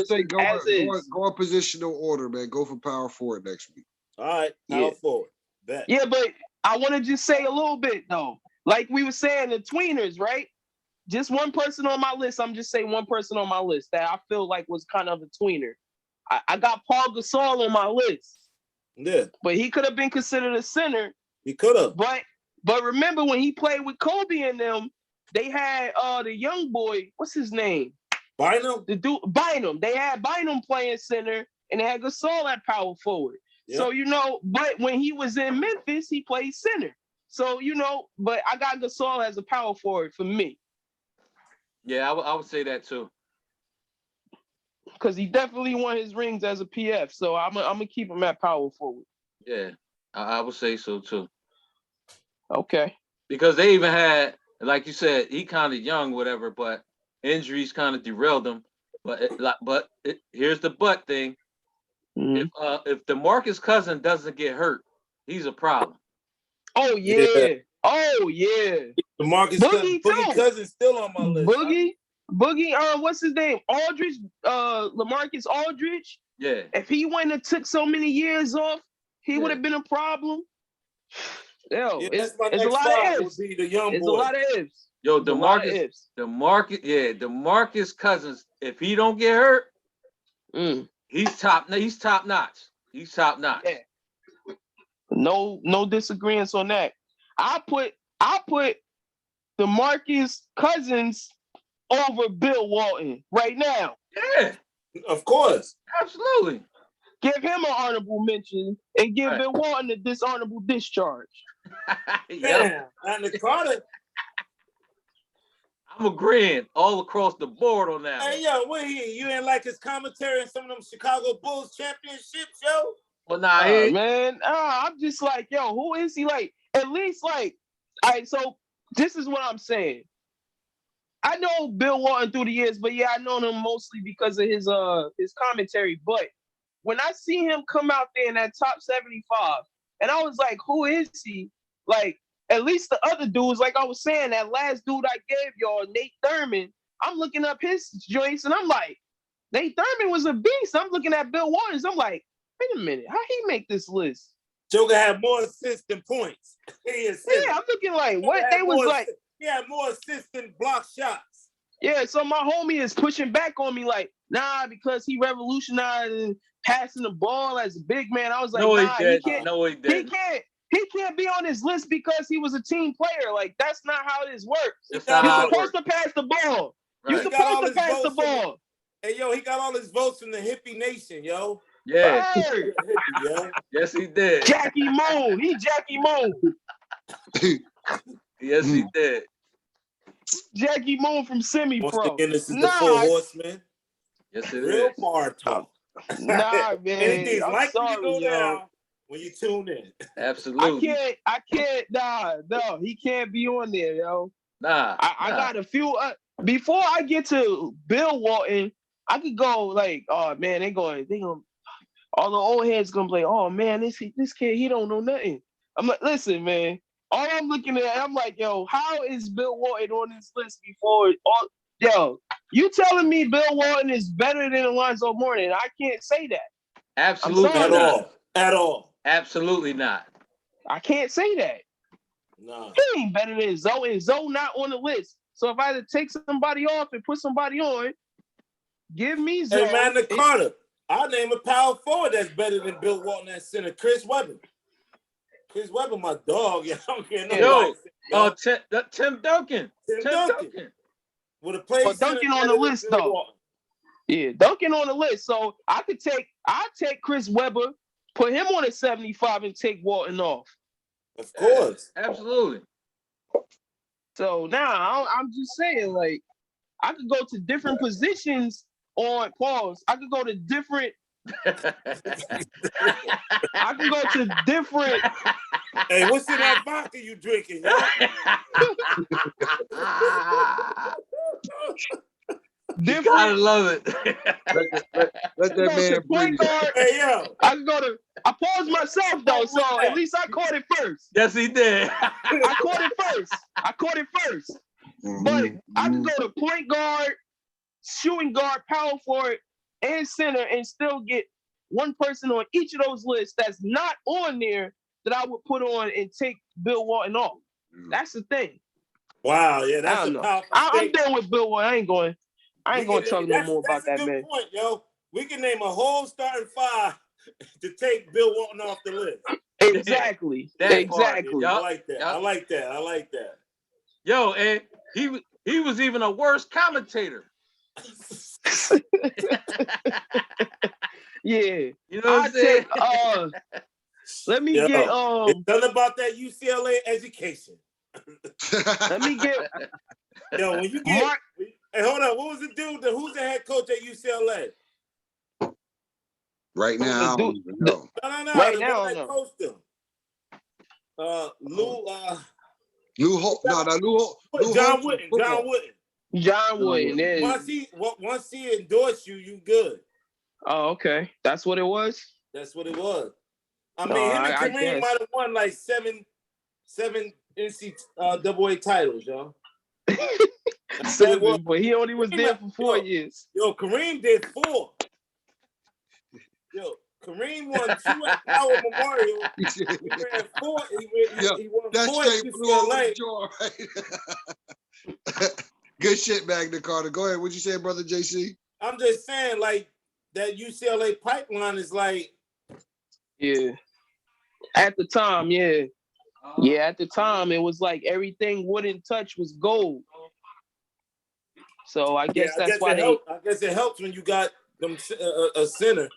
say go in positional order, man. Go for power forward next week. All right, power forward. Bet. Yeah, but I want to just say a little bit though. Like we were saying, the tweeners, right? Just one person on my list. I'm just saying one person on my list that I feel like was kind of a tweener. I got Paul Gasol on my list. Yeah. But he could have been considered a center. He could have. But remember when he played with Kobe and them, they had the young boy, what's his name? Bynum? The dude Bynum. They had Bynum playing center and they had Gasol at power forward. Yep. So, but when he was in Memphis, he played center. So, but I got Gasol as a power forward for me. Yeah, I would say that too. Because he definitely won his rings as a PF. So I'm gonna keep him at power forward. Yeah, I would say so too. Okay. Because they even had, like you said, he kind of young, whatever, but injuries kind of derailed him. But here's the but thing. Mm-hmm. If DeMarcus Cousins doesn't get hurt, he's a problem. Oh yeah. Oh yeah. DeMarcus Cousins still on my list. Boogie, what's his name? Aldridge, LaMarcus Aldridge. Yeah. If he wouldn't have took so many years off, he would have been a problem. Yo, it's a lot of ifs. It's a lot of ifs. Yo, DeMarcus Cousins, if he don't get hurt, he's top notch. He's top notch. Yeah. No disagreements on that. I put DeMarcus Cousins over Bill Walton right now. Yeah. Of course. Absolutely. Give him an honorable mention and give Bill Walton a dishonorable discharge. Yeah. And the Carter. I'm agreeing all across the board on that. Hey, yo, what you ain't like his commentary in some of them Chicago Bulls championships, yo? Well, nah, man. I'm just like, yo, who is he? Like, at least like, all right, so this is what I'm saying. I know Bill Walton through the years, but yeah, I know him mostly because of his commentary. But when I see him come out there in that top 75, and I was like, who is he? Like, at least the other dudes, like I was saying, that last dude I gave y'all, Nate Thurman, I'm looking up his joints, and I'm like, Nate Thurman was a beast. I'm looking at Bill Walton's. I'm like, wait a minute, how he make this list? Joker had more assists than points. Yeah, I'm looking like, what? They was like, he had more assists than block shots. Yeah, so my homie is pushing back on me like, nah, because he revolutionized passing the ball as a big man. I was like, No, nah, he did. he can't. No, he didn't. He can't be on this list because he was a team player. Like, that's not how this works. That's not how You're it supposed works. to pass the ball. Right. You're supposed to pass the ball. Hey, yo, he got all his votes from the hippie nation, yo. Yeah. Hey, Yo. Yes, he did. Jackie Moon. He Jackie Moon. Yes, he did. Jackie Moon from semi-pro. Once again, this is the Four Horsemen. Yes, it Real is. bar talk. Nah, man. Anything's I'm likely sorry, to go yo. down when you tune in. Absolutely. I can't, no, he can't be on there, yo. Nah. I got a few, before I get to Bill Walton, I could go like, oh man, they going, all the old heads gonna play, oh man, this kid, he don't know nothing. I'm like, listen, man, all I'm looking at, I'm like, yo, how is Bill Walton on this list before, yo, you telling me Bill Walton is better than Alonzo Mourning? I can't say that. Absolutely sorry. not. At all. Absolutely not. I can't say that. No. He ain't better than Zoe, and Zoe not on the list. So if I had to take somebody off and put somebody on, give me Zoe. Hey, man, Carter, I'll name a power forward that's better than Bill Walton at center. Chris Webber. Chris Webber, my dog. I don't care Tim Duncan. Tim Duncan. With a play Duncan on the list, though. Walton. Yeah, Duncan on the list. So I'll take Chris Webber, put him on a 75 and take Walton off. Of course. Absolutely. So now I'm just saying, like, I could go to different positions on pause. I could go to different. I can go to different. Hey, what's in that vodka you drinking, yo? You gotta love it. Let that man breathe. Hey, yo. I paused myself though, so at least I caught it first. Yes, he did. I caught it first. But I can go to point guard, shooting guard, power forward, and center, and still get one person on each of those lists that's not on there that I would put on and take Bill Walton off. That's the thing. Wow, yeah, that's a powerful I'm done with Bill Walton. I ain't going to talk no more about that, man. That's a good point, yo. We can name a whole starting five to take Bill Walton off the list. Exactly. Exactly. I like that. I like that. Yo, and he was even a worse commentator. Yeah. You know what I'm saying? Let me get it's nothing about that UCLA education. Let me get yo, when you get hey, hold on, what was the dude who's the head coach at UCLA? Right now, No. Right now, I coached them. Lou John Wooden. Once he endorsed you, you good. Oh, okay. That's what it was? That's what it was. I mean, him and Kareem might have won like seven NCAA titles, yo. 7, but he only was there for 4 years. Yo, Kareem did 4. Yo, Kareem won 2 at Howard Memorial. He ran 4. He won 4 at UCLA. Right? Good shit, Magna Carta. Go ahead. What'd you say, brother JC? I'm just saying, like, that UCLA pipeline is like. Yeah. At the time, yeah. Yeah, at the time, it was like everything Wooden touch was gold. So I guess that's why I guess it helps when you got them a center.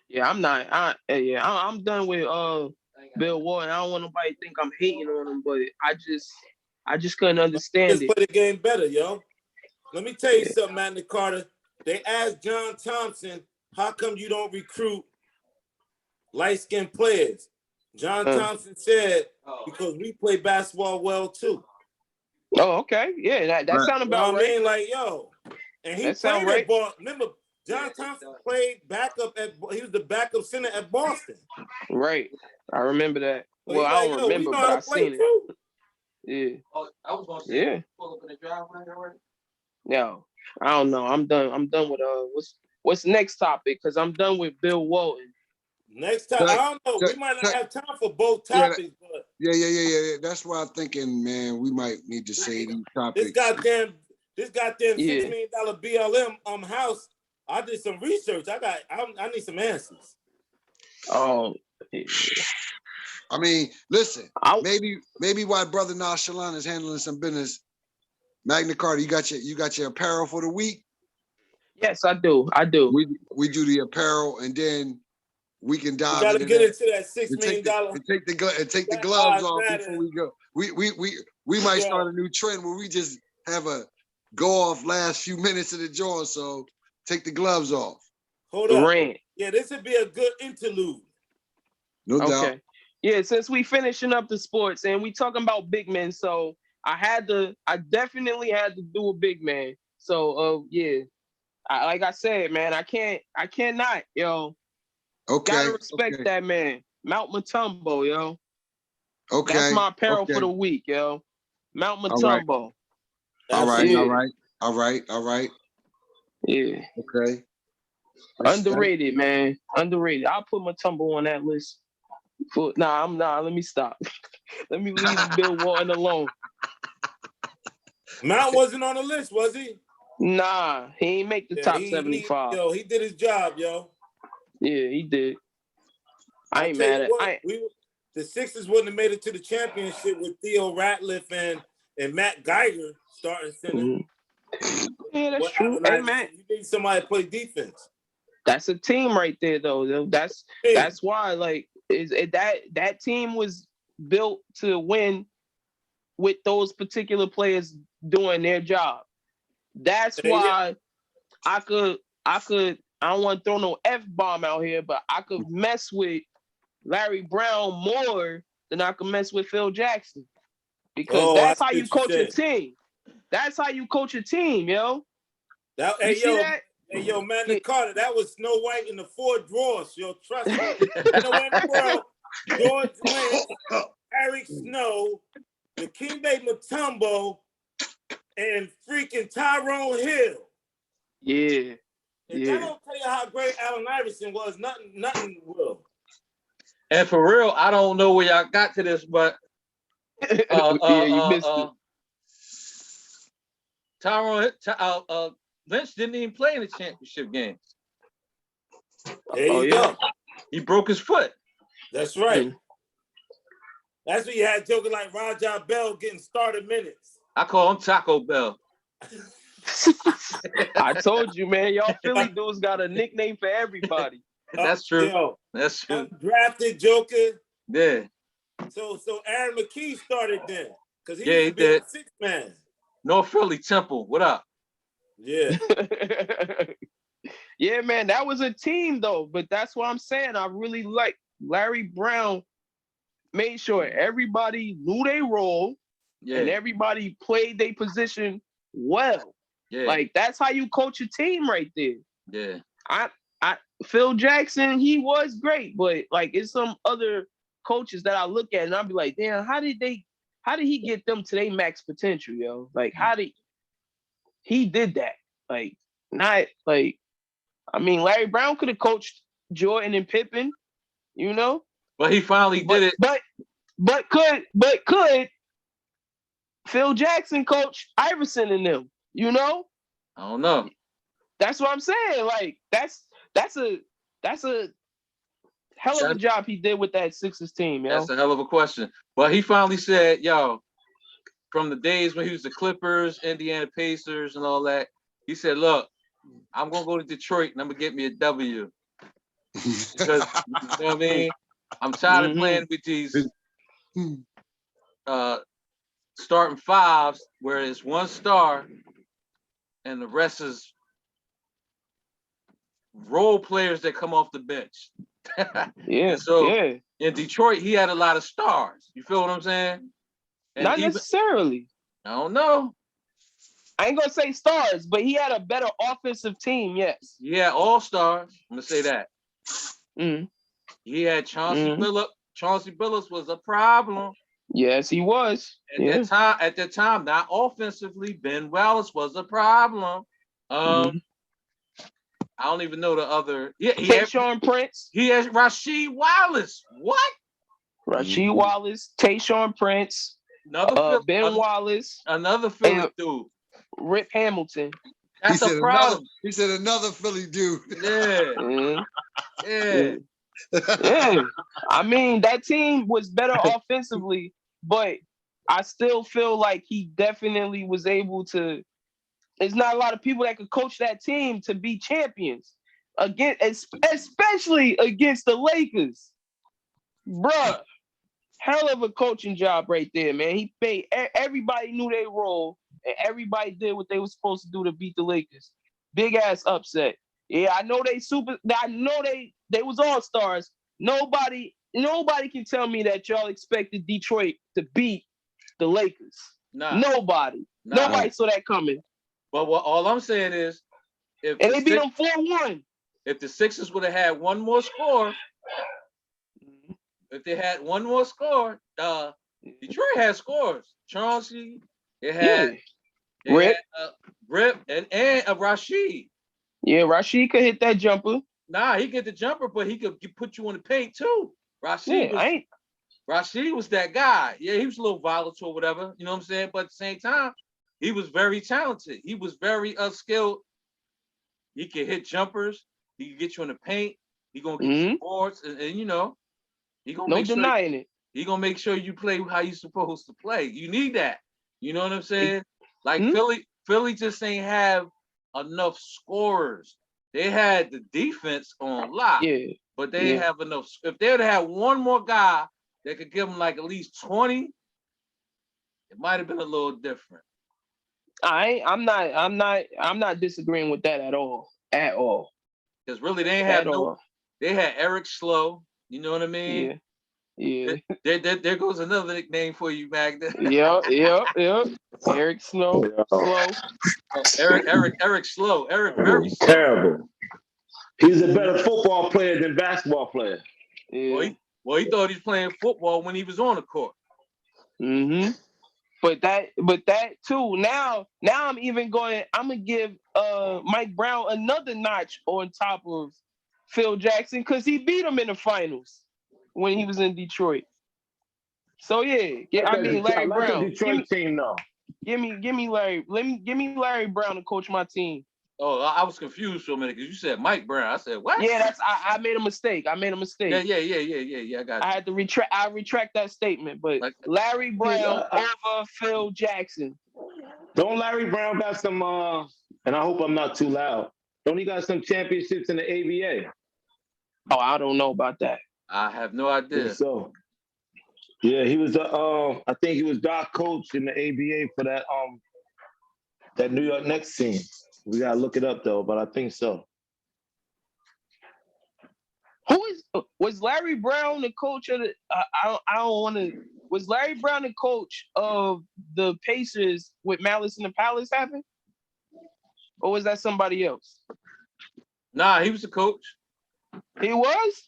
Yeah, I'm done with Bill Walton. I don't want nobody to think I'm hating on him, but I just couldn't understand Just play the game better, yo. Let me tell you something, Magna Carta. They asked John Thompson, how come you don't recruit light-skinned players? John Thompson said, because we play basketball well too. Oh, okay. Yeah, that sound about you know right. I mean, like, yo, and he played at Boston. Remember, John Thompson played backup he was the backup center at Boston. Right. I remember that. So well, I don't we remember, know but how I to play seen too. it. Yeah. Oh, I was gonna say, Yeah. pull up in the driveway already. No, I don't know. I'm done. I'm done with what's next topic? Because I'm done with Bill Walton. Next time, I don't know. We might not have time for both topics, but yeah. That's why I'm thinking, man, we might need to say these topics. This goddamn $6 million BLM house. I did some research. I need some answers. Oh, I mean, listen, maybe why Brother Nonchalant is handling some business. Magna Carta, you got your apparel for the week? Yes, I do. We do the apparel, and then we can dive. We gotta get into that $6 million. And take the gloves off before we go. We might start a new trend where we just have a go off last few minutes of the draw. So take the gloves off. Hold on. Yeah, this would be a good interlude. No doubt. Yeah, since we finishing up the sports and we talking about big men, so I definitely had to do a big man. So yeah. Like I said, man, I cannot, yo. Okay. Gotta respect that man. Mount Mutombo, yo. Okay. That's my apparel for the week, yo. Mount Mutombo. All right. Yeah. Okay. Underrated, man. Underrated. I'll put Mutombo on that list. Let me stop. Let me leave Bill Walton alone. Mount wasn't on the list, was he? Nah, he ain't make the top 75. He did his job, yo. Yeah, he did. I ain't mad at the Sixers wouldn't have made it to the championship with Theo Ratliff and Matt Geiger starting center. Mm-hmm. Yeah, that's true. Hey, man. You need somebody to play defense. That's a team right there, though. That's why, like, that team was built to win with those particular players doing their job. That's why I don't want to throw no F-bomb out here, but I could mess with Larry Brown more than I could mess with Phil Jackson. Because that's how you coach a team. That's how you coach a team, yo. Hey, Magna Carta, that was Snow White in the 4 drawers, yo. Trust me. You know what in the world? George Lynch, Eric Snow, the Dikembe Mutombo, and freaking Tyrone Hill. Yeah. If I don't tell you how great Allen Iverson was, nothing will. And for real, I don't know where y'all got to this, but you missed it. Tyrone Lynch didn't even play in the championship games. There you go. He broke his foot. That's right. That's what you had joking like Rajah Bell getting started minutes. I call him Taco Bell. I told you, man. Y'all Philly dudes got a nickname for everybody. That's true. That's true. Drafted Joker. Yeah. So Aaron McKee started then. Because he he did. 6-man. North Philly Temple. What up? Yeah. Yeah, man. That was a team, though. But that's what I'm saying. I really like Larry Brown made sure everybody knew their role and everybody played their position well. Yeah. Like, that's how you coach a team right there. Yeah. Phil Jackson, he was great, but like it's some other coaches that I look at and I'll be like, damn, how did he get them to their max potential, yo? Like, he did that? Like, not like, I mean, Larry Brown could have coached Jordan and Pippen, you know? But he finally did it. But could Phil Jackson coach Iverson and them, you know? I don't know. That's what I'm saying. Like, that's a hell of a job he did with that Sixers team, yo. That's a hell of a question. But he finally said, yo, from the days when he was the Clippers, Indiana Pacers, and all that, he said, look, I'm going to go to Detroit and I'm going to get me a W. Because, you know what I mean? I'm tired of playing with these starting fives where it's one star and the rest is role players that come off the bench. Yeah. And so Yeah. in Detroit, he had a lot of stars. You feel what I'm saying? And Not even necessarily. I don't know. I ain't gonna say stars, but he had a better offensive team. Yes. Yeah, all stars. I'm gonna say that. Mm. He had Chauncey Mm. Billups. Chauncey Billups was a problem Yes, he was. at that time. At that time, not offensively, Ben Wallace was a problem. Mm-hmm. I don't even know the other. Yeah, Tayshaun Prince. He has Rasheed Wallace. What? Rasheed Wallace, Tayshaun Prince, Ben Wallace, another Philly dude. Rip Hamilton. That's a problem. He said another Philly dude. Yeah. Yeah. Yeah. I mean, that team was better offensively, but I still feel like he definitely was able to. There's not a lot of people that could coach that team to be champions especially against the Lakers. Bruh, hell of a coaching job right there, man. He paid everybody knew their role and everybody did what they were supposed to do to beat the Lakers. Big ass upset. Yeah, I know they was all stars. Nobody can tell me that y'all expected Detroit to beat the Lakers. Nah. Nobody saw that coming. But all I'm saying is, and they beat them 4-1. If the Sixers would have had one more score, if they had one more score, Detroit had scores. Chauncey, it had Rip, and Rasheed. Yeah, Rasheed could hit that jumper. Nah, he get the jumper, but he could put you in the paint too. Rasheed was that guy. Yeah, he was a little volatile or whatever. You know what I'm saying? But at the same time, he was very talented. He was very skilled. He could hit jumpers. He could get you in the paint. He gonna get you boards, and you know, he gonna make denying it. He gonna make sure you play how you supposed to play. You need that. You know what I'm saying? Like Philly just ain't have enough scorers. They had the defense on lock, but they didn't have enough. If they would have had one more guy that could give them like at least 20, it might have been a little different. I'm not disagreeing with that at all. At all. Because really they ain't have they had Eric Slow, you know what I mean? Yeah. There goes another nickname for you, Magda. Yeah. Eric Slow. Eric Slow. Eric very slow. Terrible. He's a better football player than basketball player. Yeah. Well, he thought he was playing football when he was on the court. Mm-hmm. But that too. Now I'm gonna give Mike Brown another notch on top of Phil Jackson because he beat him in the finals when he was in Detroit. So Larry Brown. The Detroit team though. Give me Larry Brown to coach my team. Oh, I was confused for a minute because you said Mike Brown. I said what? Yeah, I made a mistake. Yeah. I got you. I had to retract that statement. But Larry Brown over Phil Jackson. Don't Larry Brown got some? And I hope I'm not too loud. Don't he got some championships in the ABA? Oh, I don't know about that. I have no idea. So, yeah, he was. I think he was doc coach in the ABA for that New York Knicks team. We gotta look it up though, but I think so. Was Larry Brown the coach of the? I don't want to. Was Larry Brown the coach of the Pacers with Malice in the Palace happened, or was that somebody else? Nah, he was the coach. He was.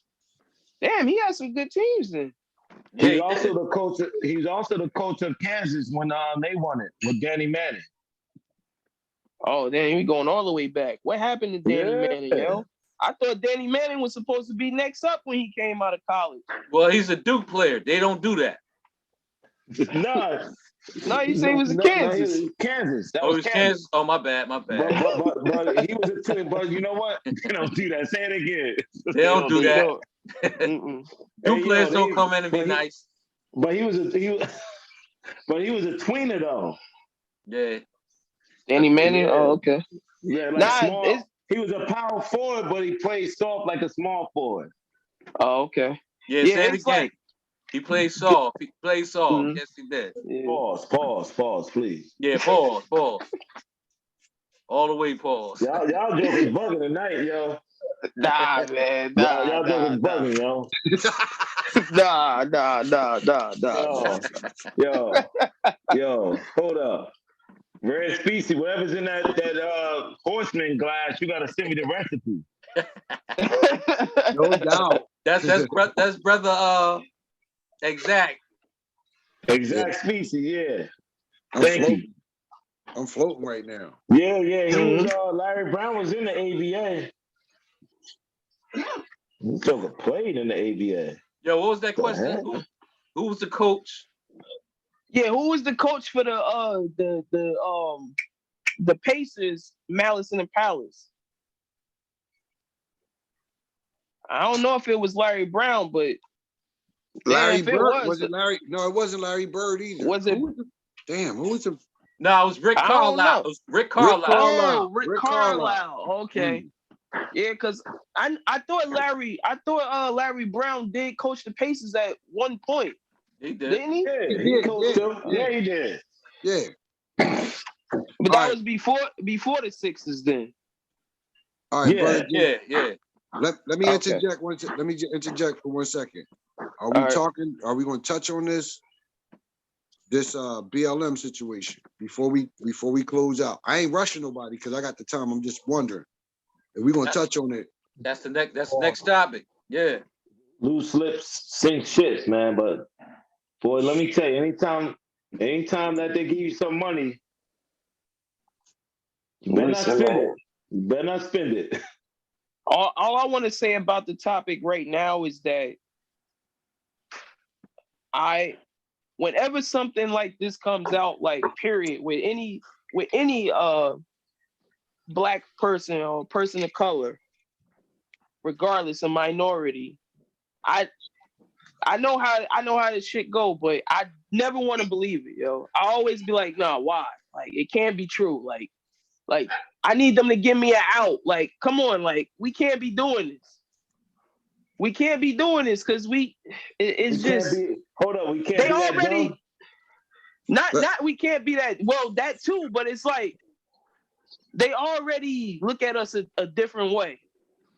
Damn, he had some good teams then. Yeah, he's also the coach. He's also the coach of Kansas when they won it with Danny Manning. Oh, damn, we going all the way back. What happened to Danny Manning, yo? I thought Danny Manning was supposed to be next up when he came out of college. Well, he's a Duke player. They don't do that. No, you say he was in Kansas. Kansas. That was Kansas. Oh, my bad. But he was a twin. But you know what? They don't do that. Say it again. They don't do that. Duke players don't come in and be nice. But he was a tweener though. Yeah. Danny Manning. Oh, okay. Yeah, like small. He was a power forward, but he played soft like a small forward. Oh, okay. Yeah, say it again. He played soft. Mm-hmm. Yes, he did. Yeah. Pause, please. Yeah, pause. All the way, pause. Y'all jokers bugging tonight, yo. Nah, man. Y'all niggas bugging, yo. Yo, hold up. Red Species, whatever's in that horseman glass, you gotta send me the recipe. No doubt. That's brother Exact. Exact species, yeah. I'm Thank floating. you. I'm floating right now. Yeah. He was Larry Brown was in the ABA. This joker played in the ABA. Yo, what was that question? Who was the coach? Yeah, who was the coach for the Pacers, Malice in the Palace? I don't know if it was Larry Brown, but Larry if Bird. it Was it Larry? No, it wasn't Larry Bird either. Was it? Damn, who was the? No, it was Rick I don't Carlisle. know. It was Rick Carlisle. Oh, Rick Rick Carlisle. Okay. Yeah, because I thought Larry Brown did coach the Pacers at one point. He did. Didn't he? Yeah, he coached them. Yeah, he did. Yeah. But that was before the Sixers then. All right, Yeah. brother. Yeah. Let me interject let me interject for 1 second. Are we talking? Are we going to touch on this BLM situation before we close out? I ain't rushing nobody because I got the time. I'm just wondering if we're going to touch on it. That's the next topic. Yeah. Loose lips sink ships, man. But boy, let me tell you, anytime that they give you some money, you better not spend it. You better not spend it. All I want to say about the topic right now is that whenever something like this comes out, like period, with any black person or person of color, regardless of minority, I know how this shit go, but I never want to believe it, yo. I always be like, nah, why? Like it can't be true. Like I need them to give me an out. Like, come on, like we can't be doing this. We can't be doing this because we can't be that dumb. Not we can't be that, well, that too, but it's like they already look at us a different way.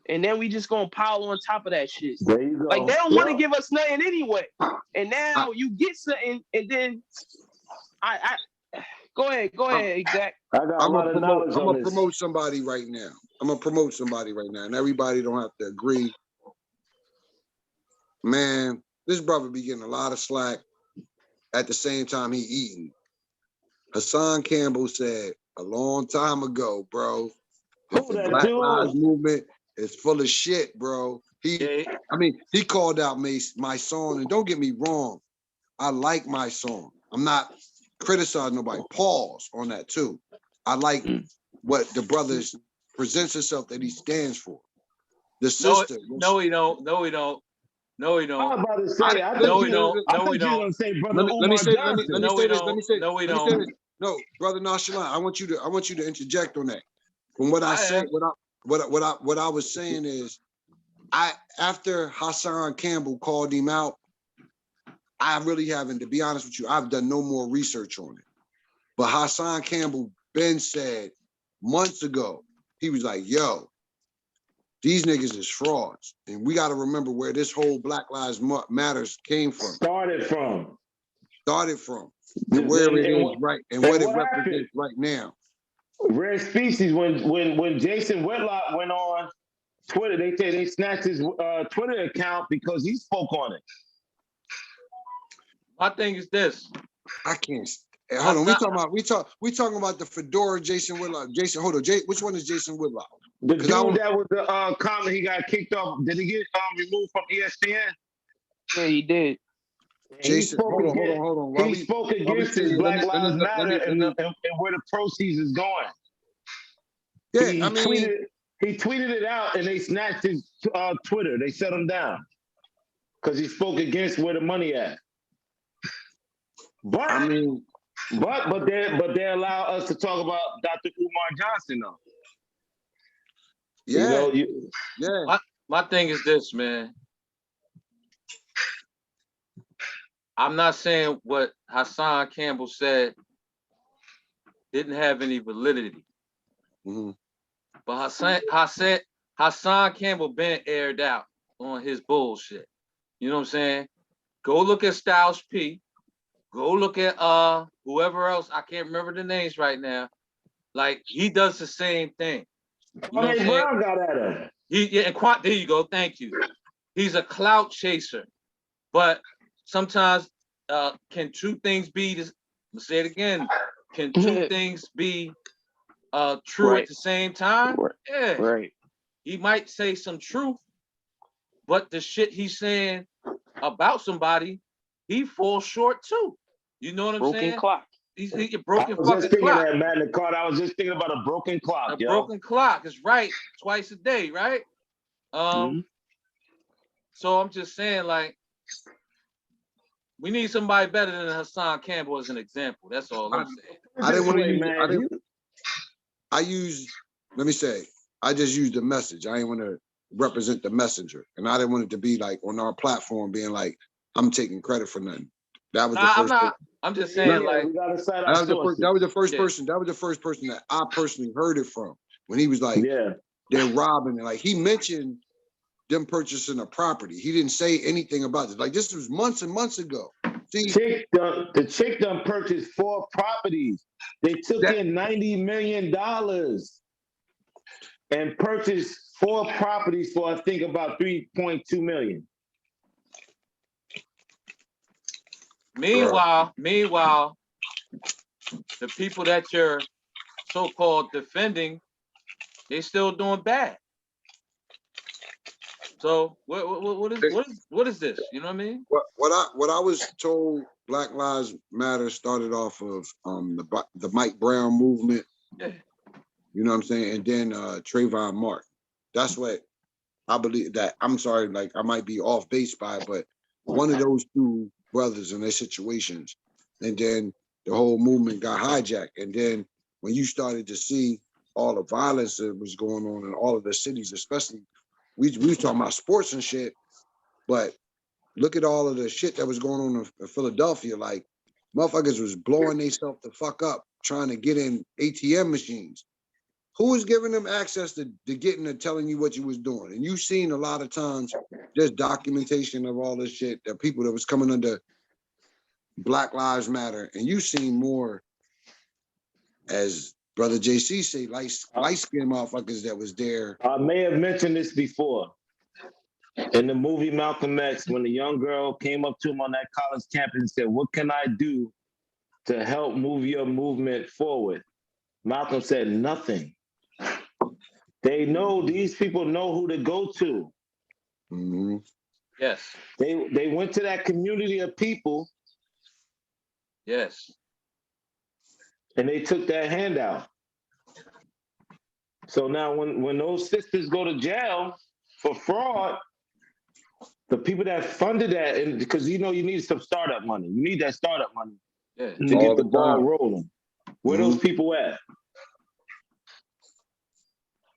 And then we just gonna pile on top of that shit. There you go. Like they don't want to give us nothing anyway. And now you get something, and then I go ahead, Exact. I got a lot of knowledge on this. I'm gonna promote somebody right now. And everybody don't have to agree. Man, this brother be getting a lot of slack at the same time he eating. Hassan Campbell said a long time ago, bro, that the Black Lives Movement is full of shit, bro. He called out my song, and don't get me wrong, I like my song. I'm not criticizing nobody. Pause on that too. I like what the brothers presents himself that he stands for. The sister. No, he don't. No, he don't. No, he don't. I was about to say, no, we don't. No, we don't. Say, brother let me say this. No, we don't. No, brother Nonchalant, I want you to interject on that. From what I said, what I was saying is, after Hassan Campbell called him out, I really haven't, to be honest with you, I've done no more research on it. But Hassan Campbell Ben said months ago, he was like, yo, these niggas is frauds. And we got to remember where this whole Black Lives Matters came from. Started from. And where it is right, and what it represents right now. Rare Species, when Jason Whitlock went on Twitter, they say they snatched his Twitter account because he spoke on it. My thing is this. I can't. Hold on. We talking about the fedora Jason Whitlock. Jason, hold on. Which one is Jason Whitlock? The dude that was the comment, he got kicked off. Did he get removed from ESPN? Yeah, he did. Jason, hold on. He spoke against his Black Lives Matter and where the proceeds is going. Yeah, he tweeted it out and they snatched his Twitter. They shut him down because he spoke against where the money at. But but they allow us to talk about Dr. Umar Johnson though. Yeah, My thing is this, man. I'm not saying what Hassan Campbell said didn't have any validity. Mm-hmm. But Hassan Campbell been aired out on his bullshit. You know what I'm saying? Go look at Styles P. Go look at whoever else. I can't remember the names right now. Like he does the same thing. You know what I'm saying? Brown got at him. There you go. Thank you. He's a clout chaser. But sometimes can two things be this? I'm gonna say it again. Can two things be true at the same time? Yeah. Right. He might say some truth, but the shit he's saying about somebody, he falls short too. You know what I'm saying? Broken clock. He's a broken I was just fucking thinking clock. that, Matt Nicard. I was just thinking about a broken clock, A broken clock is right twice a day, right? So I'm just saying, like, we need somebody better than Hassan Campbell as an example. That's all I'm saying. I didn't want to use, let me say, I just used the message. I didn't want to represent the messenger. And I didn't want it to be like on our platform being like, I'm taking credit for nothing. That was the first. I'm just saying, like, that was the first person. That was the first person that I personally heard it from when he was like, they're robbing. And like he mentioned them purchasing a property. He didn't say anything about it. Like this was months and months ago. See, the chick done purchased 4 properties. They took in $90 million and purchased 4 properties for I think about 3.2 million. Meanwhile, the people that you're so-called defending, they still doing bad. So what is this? You know what I mean? What I was told, Black Lives Matter started off of the Mike Brown movement. Yeah. You know what I'm saying? And then Trayvon Martin. That's what I believe. That I'm sorry, like I might be off base by, but one of those two brothers in their situations, and then the whole movement got hijacked. And then when you started to see all the violence that was going on in all of the cities, especially we was talking about sports and shit, but look at all of the shit that was going on in Philadelphia. Like motherfuckers was blowing themselves the fuck up trying to get in ATM machines. Who was giving them access to getting and telling you what you was doing? And you've seen a lot of times there's documentation of all this shit, that people that was coming under Black Lives Matter, and you've seen more, as Brother JC say, light-skinned motherfuckers that was there. I may have mentioned this before. In the movie Malcolm X, when the young girl came up to him on that college campus and said, "What can I do to help move your movement forward?" Malcolm said, "Nothing." They know, these people know who to go to. Mm-hmm. Yes. They went to that community of people. Yes. And they took that handout. So now when those sisters go to jail for fraud, the people that funded that, and because you need some startup money. You need that startup money to get the ball rolling. Where those people at?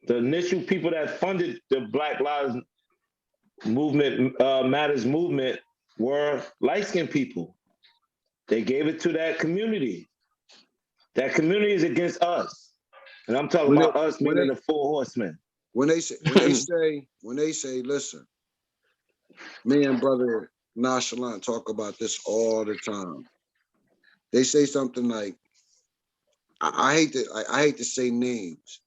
The initial people that funded the Black Lives Matters movement were light-skinned people. They gave it to that community. That community is against us. And I'm talking about us, meaning the 4 horsemen. When they say, listen, me and Brother Nonchalant talk about this all the time. They say something like, I hate to say names.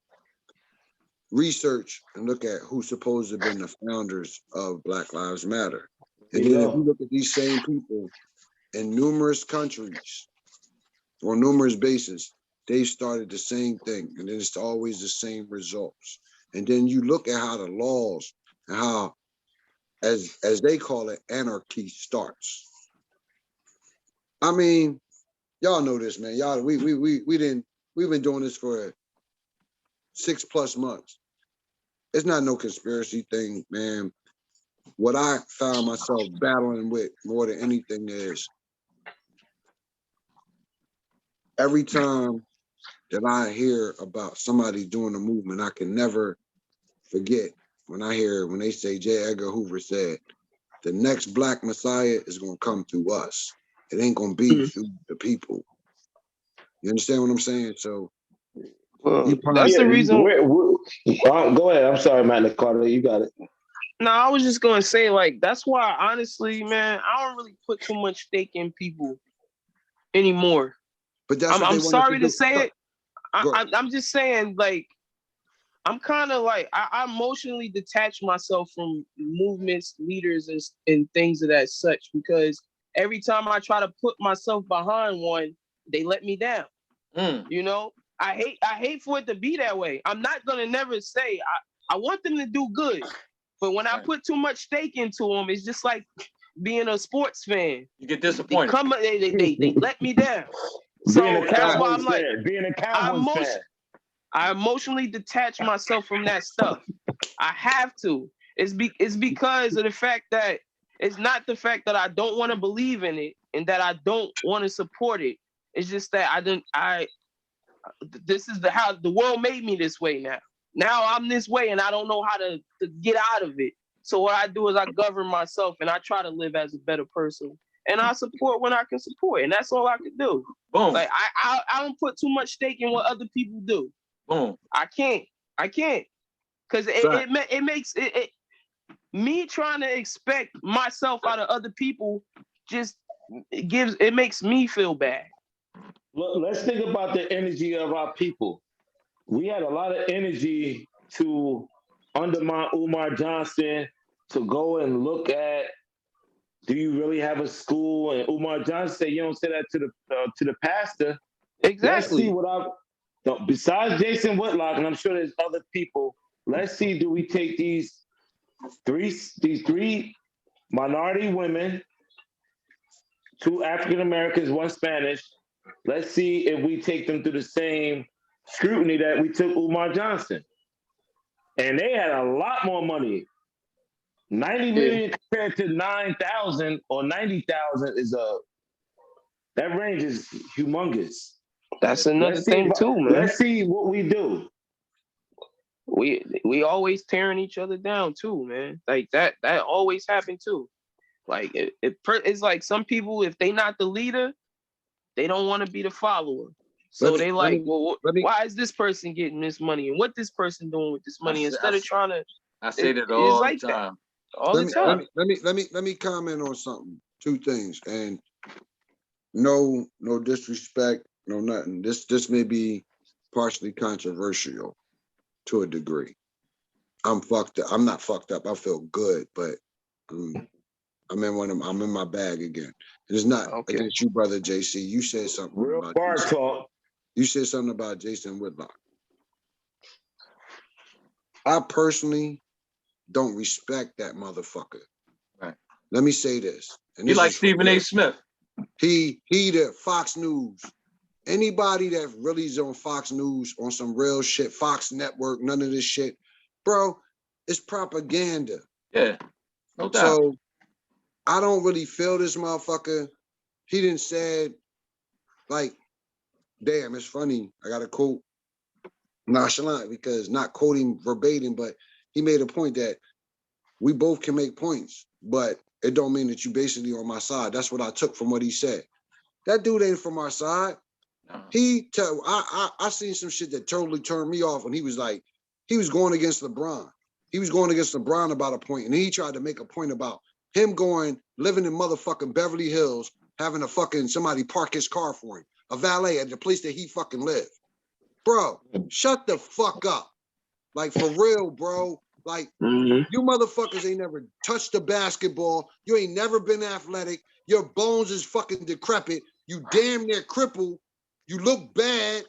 Research and look at who's supposed to have been the founders of Black Lives Matter. And then if you look at these same people in numerous countries on numerous bases, they've started the same thing. And then it's always the same results. And then you look at how the laws and how, as they call it, anarchy starts. I mean, y'all know this, man. Y'all, we've been doing this for 6+ months. It's not no conspiracy thing, man. What I found myself battling with more than anything is every time that I hear about somebody doing a movement, I can never forget when they say J. Edgar Hoover said, the next Black Messiah is going to come through us. It ain't going to be through the people. You understand what I'm saying? So You probably, That's the reason. Go ahead. I'm sorry, Matt Carter. You got it. No, I was just gonna say, like, that's why, honestly, man, I don't really put too much stake in people anymore. but that's what I'm they want us sorry to do. say it. Go ahead. I'm just saying, like, I'm kind of like I emotionally detach myself from movements, leaders, and things of that such, because every time I try to put myself behind one, they let me down. You know, I hate for it to be that way. I'm not gonna never say I want them to do good, but when I put too much stake into them, it's just like being a sports fan. You get disappointed. They let me down. So that's why I'm like, being a Cowboys fan. I emotionally detach myself from that stuff. I have to. It's because of the fact that it's not the fact that I don't want to believe in it and that I don't want to support it. It's just that this is how the world made me this way now. Now I'm this way and I don't know how to get out of it. So what I do is I govern myself and I try to live as a better person. And I support when I can support. And that's all I can do. Boom. Like I don't put too much stake in what other people do. Boom. I can't. Because it makes it me trying to expect myself out of other people just it makes me feel bad. Look, let's think about the energy of our people. We had a lot of energy to undermine Umar Johnson, to go and look at, do you really have a school? And Umar Johnson said, you don't say that to the pastor. Exactly. Let's see besides Jason Whitlock, and I'm sure there's other people. Let's see, do we take these three minority women, 2 African Americans, 1 Spanish. Let's see if we take them through the same scrutiny that we took Umar Johnson. And they had a lot more money. 90 million compared to 9,000 or 90,000 that range is humongous. That's another thing too, man. Let's see what we do. We always tearing each other down too, man. Like that always happened too. Like it's like some people, if they not the leader, they don't want to be the follower. So why is this person getting this money and what this person doing with this money instead of trying to? I say that all the time. That, all the time. Let me comment on something. 2 things, and no disrespect, no nothing. This may be partially controversial to a degree. I'm fucked up. I'm not fucked up. I feel good, but I'm in my bag again. It's not against you, brother JC. You said something. Real bar talk. You said something about Jason Whitlock. I personally don't respect that motherfucker. Right. Let me say this. And you like Stephen A. Smith. He the Fox News. Anybody that really is on Fox News on some real shit, Fox Network, none of this shit, bro, it's propaganda. Yeah, no doubt. So I don't really feel this motherfucker. He didn't said, like, damn, it's funny. I got a quote nonchalant because not quoting verbatim, but he made a point that we both can make points, but it don't mean that you basically on my side. That's what I took from what he said. That dude ain't from our side. I seen some shit that totally turned me off when he was like, he was going against LeBron. He was going against LeBron about a point, and he tried to make a point about him living in motherfucking Beverly Hills, having somebody park his car for him, a valet at the place that he fucking lived. Bro, shut the fuck up. Like, for real, bro. Like, you motherfuckers ain't never touched a basketball. You ain't never been athletic. Your bones is fucking decrepit. You damn near crippled. You look bad.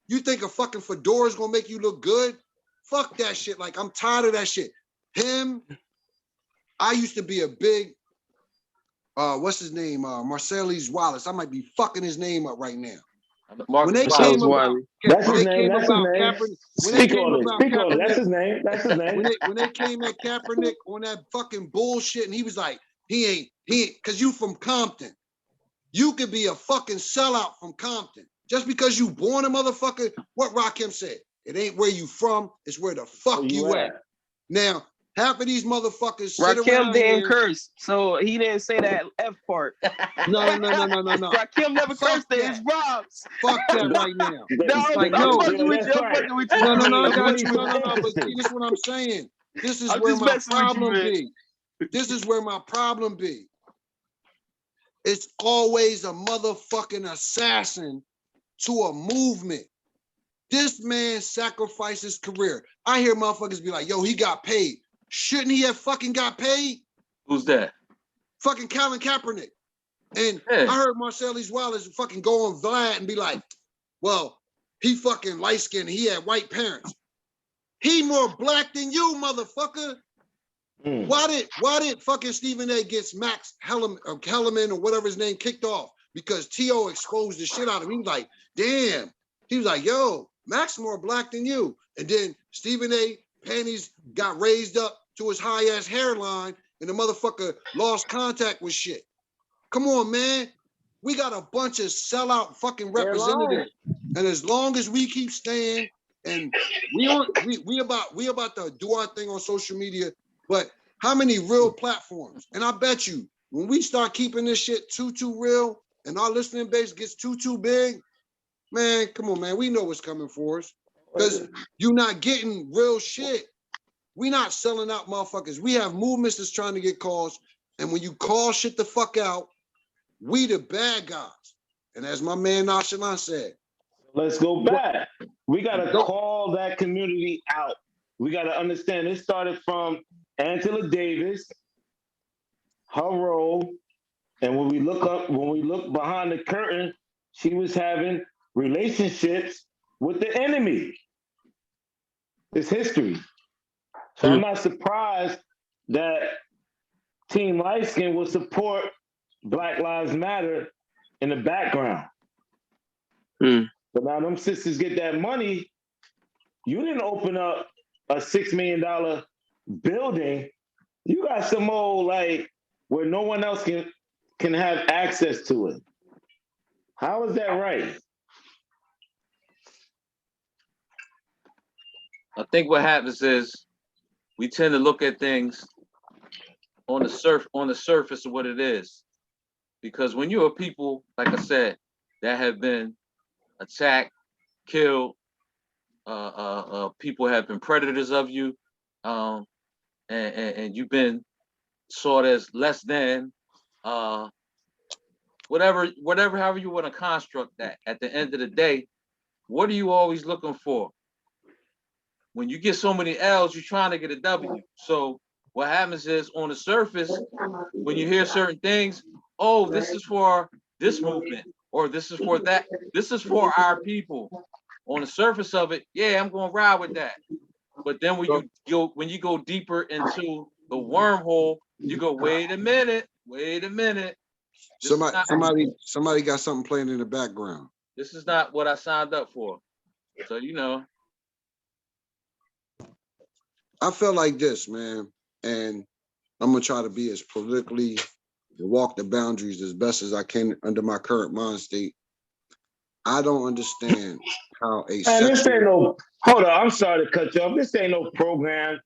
You think a fucking fedora is gonna make you look good? Fuck that shit. Like, I'm tired of that shit. I used to be a big, what's his name? Marcellus Wallace. I might be fucking his name up right now. When they came about Kaepernick, that's his name. When they came at Kaepernick on that fucking bullshit, and he was like, he ain't, because you from Compton. You could be a fucking sellout from Compton. Just because you born a motherfucker, what Rakim said, it ain't where you from, it's where the fuck you at. Now, Half of these motherfuckers sit Rakim around didn't here. curse, so he didn't say that F part. No. Rakim never Fuck cursed there. that. It's Rhymes. Fuck that right now. That- Like, I'm no. fucking with that's you. I'm right. fucking with you. No, I You got need you. some No. But emphasis. see, this is what I'm saying. This is I'm where just my messing with you, problem man. be. This is where my problem be. It's always a motherfucking assassin to a movement. This man sacrificed his career. I hear motherfuckers be like, yo, he got paid. Shouldn't he have fucking got paid? Who's that? Fucking Colin Kaepernick. And Yeah. I heard Marcellus Wallace fucking go on Vlad and be like, well, he fucking light-skinned, he had white parents. He more black than you, motherfucker. Mm. Why did fucking Stephen A gets Max Kellerman or whatever his name kicked off? Because T.O. exposed the shit out of him. He was like, damn. He was like, yo, Max more black than you. And then Stephen A panties got raised up to his high-ass hairline and the motherfucker lost contact with shit. Come on, man. We got a bunch of sellout fucking representatives. And as long as we keep staying and we about to do our thing on social media, but how many real platforms? And I bet you when we start keeping this shit too real and our listening base gets too big, man, come on, man. We know what's coming for us. Because you're not getting real shit. We not selling out motherfuckers. We have movements that's trying to get calls. And when you call shit the fuck out, we the bad guys. And as my man Nonchalant said, Let's go back. We got to call that community out. We got to understand it started from Angela Davis, her role, and when we look behind the curtain, she was having relationships with the enemy. It's history. So I'm not surprised that Team Light Skin will support Black Lives Matter in the background. But now them sisters get that money. You didn't open up a $6 million building. You got some old like where no one else can have access to it. How is that right? I think what happens is we tend to look at things on the surface of what it is. Because when you're a people, like I said, that have been attacked, killed, people have been predators of you, and you've been sort as less than, however you want to construct that. At the end of the day, what are you always looking for? When you get so many L's, you're trying to get a W. So what happens is on the surface, when you hear certain things, oh, this is for this movement, or this is for that. This is for our people. On the surface of it, yeah, I'm gonna ride with that. But then when you go deeper into the wormhole, you go, wait a minute. Somebody got something playing in the background. This is not what I signed up for. So you know. I feel like this, man, and I'm gonna try to be as politically and walk the boundaries as best as I can under my current mind state. I don't understand how a this ain't no. Hold on, I'm sorry to cut you off. This ain't no program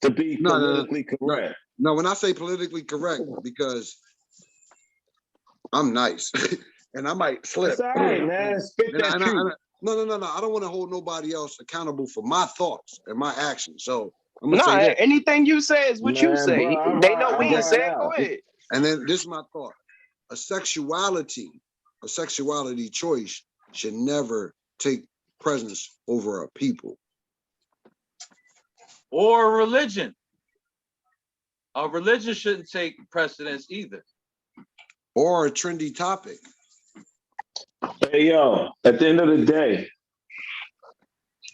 to be politically correct. No, when I say politically correct, because I'm nice and I might slip. It's all right, man. Spit that truth. No. I don't want to hold nobody else accountable for my thoughts and my actions. So I'm gonna say that. Anything you say is what you say. Bro, they know we ain't saying. Go ahead. And then this is my thought: a sexuality choice should never take precedence over a people or a religion. A religion shouldn't take precedence either. Or a trendy topic. Hey, yo, at the end of the day,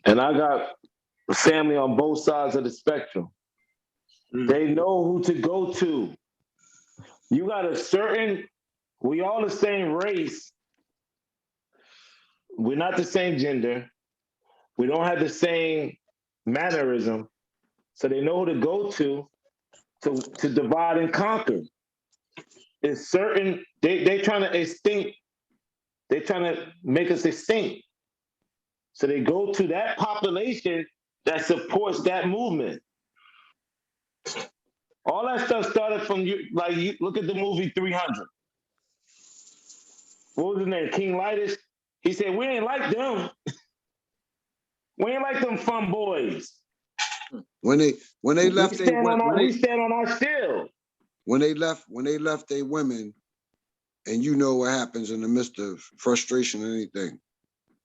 and I got family on both sides of the spectrum, they know who to go to. You got we all the same race. We're not the same gender. We don't have the same mannerism. So they know who to go to divide and conquer. It's certain, they trying to extinct, they're trying to make us extinct. So they go to that population that supports that movement. All that stuff started from you. Like, you look at the movie 300. What was his name? King Midas. He said, "We ain't like them. We ain't like them fun boys. When they left, We stand on our shield." when they left their women, and you know what happens in the midst of frustration and anything.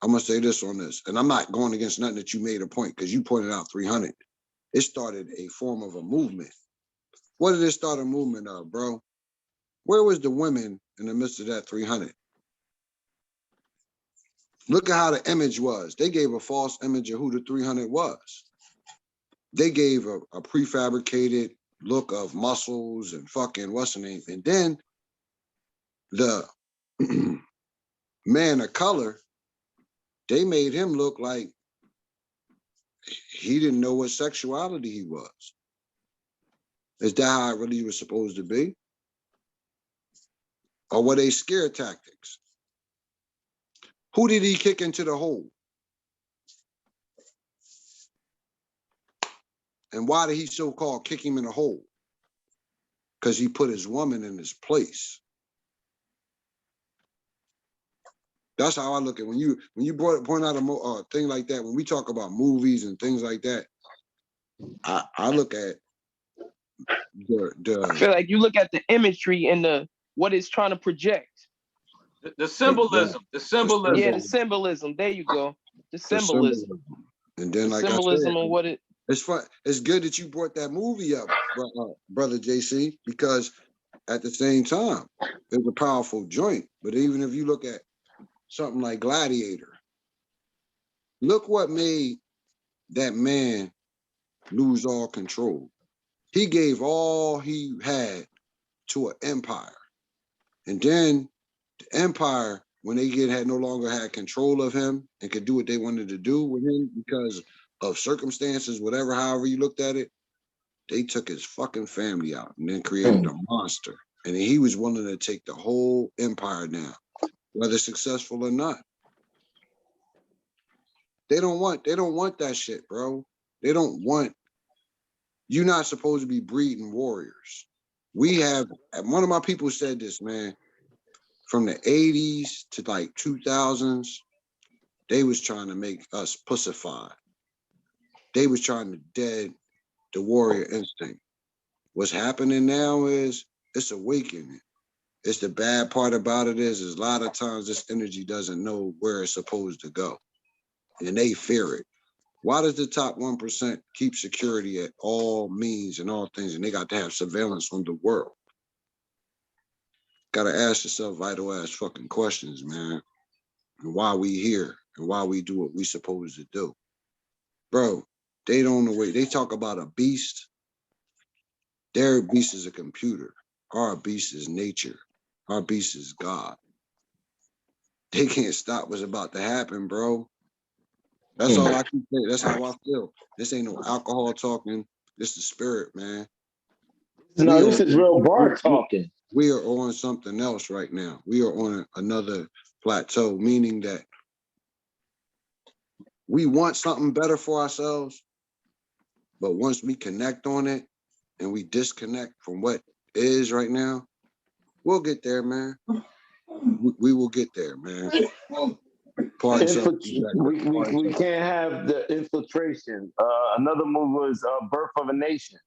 I'm gonna say this on this, and I'm not going against nothing that you made a point, because you pointed out 300. It started a form of a movement. What did it start a movement of, bro? Where was the women in the midst of that 300? Look at how the image was. They gave a false image of who the 300 was. They gave a prefabricated look of muscles and fucking what's the name. And then the man of color, they made him look like he didn't know what sexuality he was. Is that how it really was supposed to be? Or were they scare tactics? Who did he kick into the hole? And why did he so-called kick him in the hole? Because he put his woman in his place. That's how I look at when you point out a thing like that. When we talk about movies and things like that, I look at I feel like you look at the imagery and what it's trying to project. The symbolism. The symbolism. Yeah, the symbolism. There you go. The symbolism. And then, the like symbolism I said, and what it. It's fun. It's good that you brought that movie up, brother JC, because at the same time, it's a powerful joint. But even if you look at something like Gladiator, look what made that man lose all control. He gave all he had to an empire. And then the empire, when they had no longer had control of him and could do what they wanted to do with him because of circumstances, whatever, however you looked at it, they took his fucking family out and then created a monster. And he was willing to take the whole empire down, whether successful or not. They don't want that shit, bro. They don't want, you're not supposed to be breeding warriors. We have, one of my people said this, man, from the 80s to like 2000s, they was trying to make us pussified. They was trying to dead the warrior instinct. What's happening now is it's awakening. It's the bad part about it is a lot of times this energy doesn't know where it's supposed to go. And they fear it. Why does the top 1% keep security at all means and all things, and they got to have surveillance on the world? Got to ask yourself vital ass fucking questions, man. And why we here and why we do what we supposed to do. Bro, they don't know where they talk about a beast. Their beast is a computer. Our beast is nature. Our beast is God. They can't stop what's about to happen, bro. That's all I can say. That's how I feel. This ain't no alcohol talking. This is spirit, man. No, this is real bar talking. We are on something else right now. We are on another plateau, meaning that we want something better for ourselves, but once we connect on it and we disconnect from what is right now, we'll get there, man. We will get there, man. We can't have the infiltration. Another move was Birth of a Nation.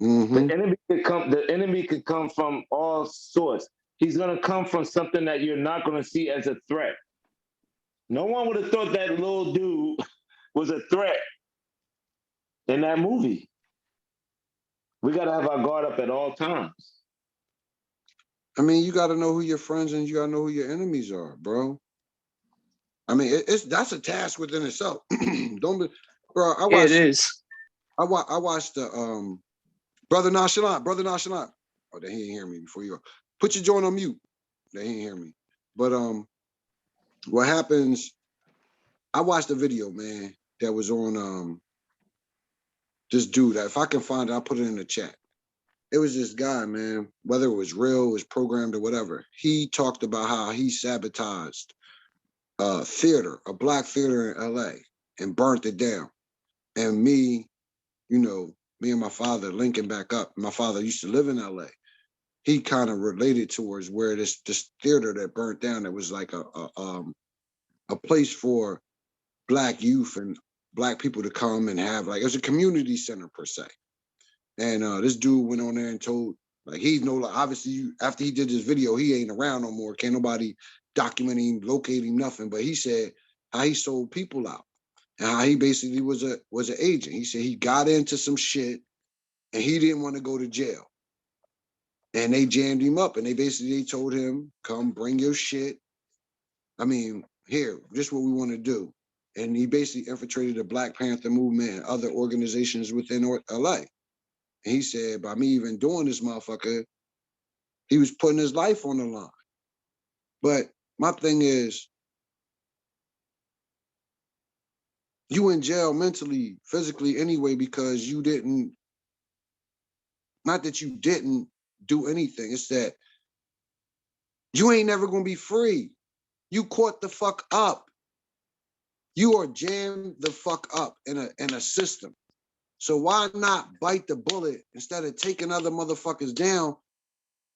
Mm-hmm. The enemy could come from all sorts. He's gonna come from something that you're not gonna see as a threat. No one would have thought that little dude was a threat in that movie. We gotta have our guard up at all times. I mean, you gotta know who your friends and you gotta know who your enemies are, bro. I mean, that's a task within itself. Don't be, bro. It is. I watched the Brother Nonchalant. Oh, they ain't hear me before you go. Put your joint on mute. They ain't hear me. But what happens? I watched a video, man, that was on this dude. If I can find it, I'll put it in the chat. It was this guy, man. Whether it was real, it was programmed or whatever. He talked about how he sabotaged theater, a black theater in LA, and burnt it down. And me, you know, me and my father linking back up. My father used to live in LA. He kind of related towards where this theater that burnt down, that was like a place for Black youth and Black people to come and have, like, it was a community center per se. And this dude went on there and told, like, he's no, like, obviously after he did this video, he ain't around no more. Can't nobody document him, locate him, nothing. But he said how he sold people out and how he basically was an agent. He said he got into some shit and he didn't want to go to jail. And they jammed him up and they told him, come bring your shit. I mean, here, just what we want to do. And he basically infiltrated the Black Panther movement and other organizations within LA. And he said, by me even doing this motherfucker, he was putting his life on the line. But my thing is, you in jail mentally, physically anyway, because you didn't, not that you didn't do anything, it's that you ain't never gonna be free. You caught the fuck up. You are jammed the fuck up in a system. So why not bite the bullet instead of taking other motherfuckers down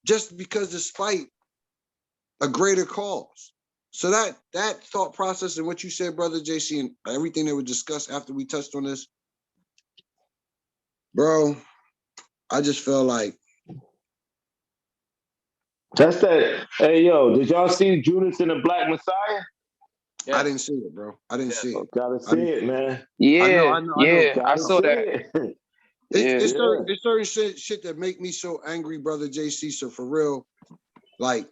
just because despite a greater cause? So that thought process and what you said, brother JC, and everything that we discussed after we touched on this, bro, I just felt like That's that. Hey, yo, did y'all see Judas and the Black Messiah? Yeah. I didn't see it, bro. I didn't see it. Gotta see it, man. Yeah, I know. yeah, I Gotta saw see that. it. It's Yeah. certain shit that make me so angry, brother JC. So for real, like,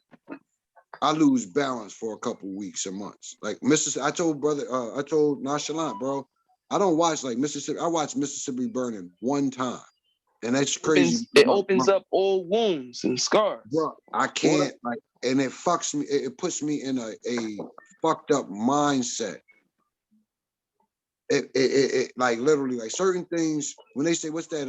I lose balance for a couple weeks or months. Like Mississippi, I told Nonchalant, bro, I don't watch like Mississippi. I watch Mississippi Burning one time, and that's crazy. It opens up old wounds and scars. Bro, I can't, like, and it fucks me. It puts me in a fucked up mindset. It like literally, like, certain things when they say what's that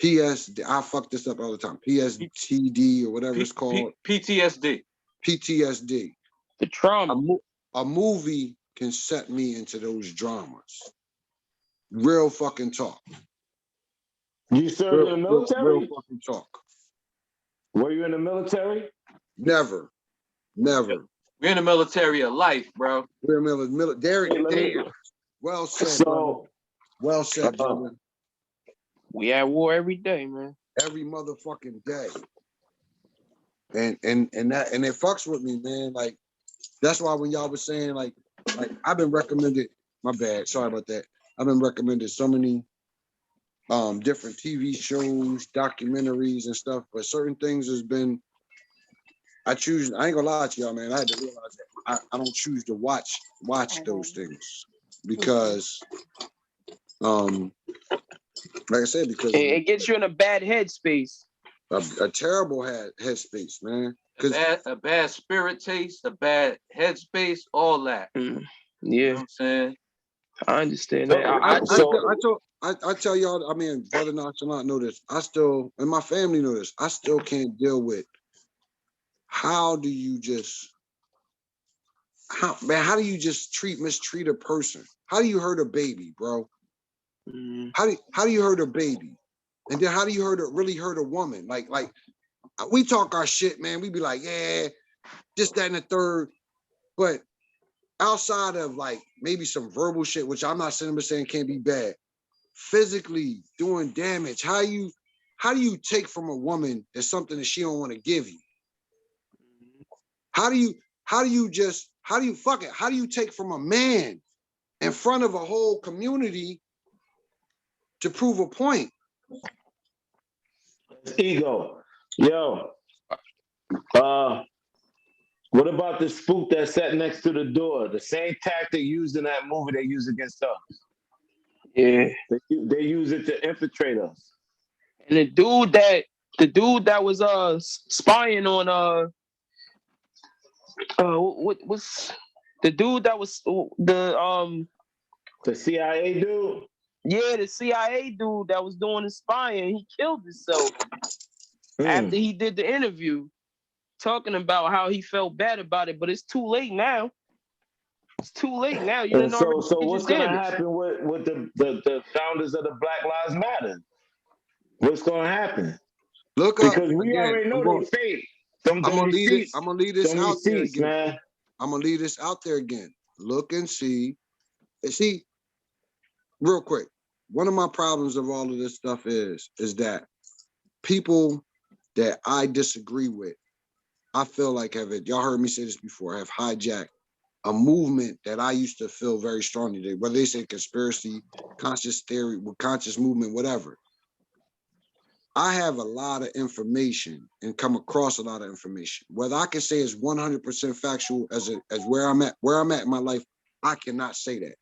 PSD, I fuck this up all the time. PSTD or whatever it's called. PTSD. PTSD. The trauma. A movie can set me into those dramas. Real fucking talk. You served in the military? Real fucking talk. Were you in the military? Never. We're in the military of life, bro. We're military. Damn. Well said, brother. Well said, brother. We at war every day, man. Every motherfucking day. And it fucks with me, man. Like, that's why when y'all was saying like I've been recommended, my bad, sorry about that. I've been recommended so many different TV shows, documentaries and stuff, but certain things has been, I ain't gonna lie to y'all, man. I had to realize that I don't choose to watch those things because like I said, because it gets you in a bad headspace. A terrible headspace, man. A bad spirit taste, a bad headspace, all that. Yeah. You know what I'm saying? I understand that. I tell y'all, I mean, brother Nonchalant know this. I still, and my family know this, I still can't deal with how do you just mistreat a person? How do you hurt a baby, bro? How do you hurt a baby? And then how do you really hurt a woman? Like we talk our shit, man. We be like, yeah, this, that, and the third. But outside of like maybe some verbal shit, which I'm not saying can't be bad, physically doing damage, how do you take from a woman that's something that she don't want to give you? How do you take from a man in front of a whole community to prove a point? Ego. Yo. What about the spook that sat next to the door? The same tactic used in that movie they use against us. Yeah. They use it to infiltrate us. And the dude that was spying on what's the dude that was the CIA dude? Yeah, the CIA dude that was doing the spying, he killed himself after he did the interview, talking about how he felt bad about it, but it's too late now. It's too late now. You And didn't already so did your what's gonna damage. happen with the founders of the Black Lives Matter? What's gonna happen? Look up Because we again. already know they fake. Them I'm gonna leave it. receipts, I'm gonna leave this them out there receipts, again. man. I'm gonna leave this out there again. Look and see. And see, real quick. One of my problems of all of this stuff is that people that I disagree with, I feel like y'all heard me say this before, have hijacked a movement that I used to feel very strongly today, whether they say conspiracy, conscious theory, conscious movement, whatever. I have a lot of information and come across a lot of information. Whether I can say it's 100% factual as where I'm at in my life, I cannot say that.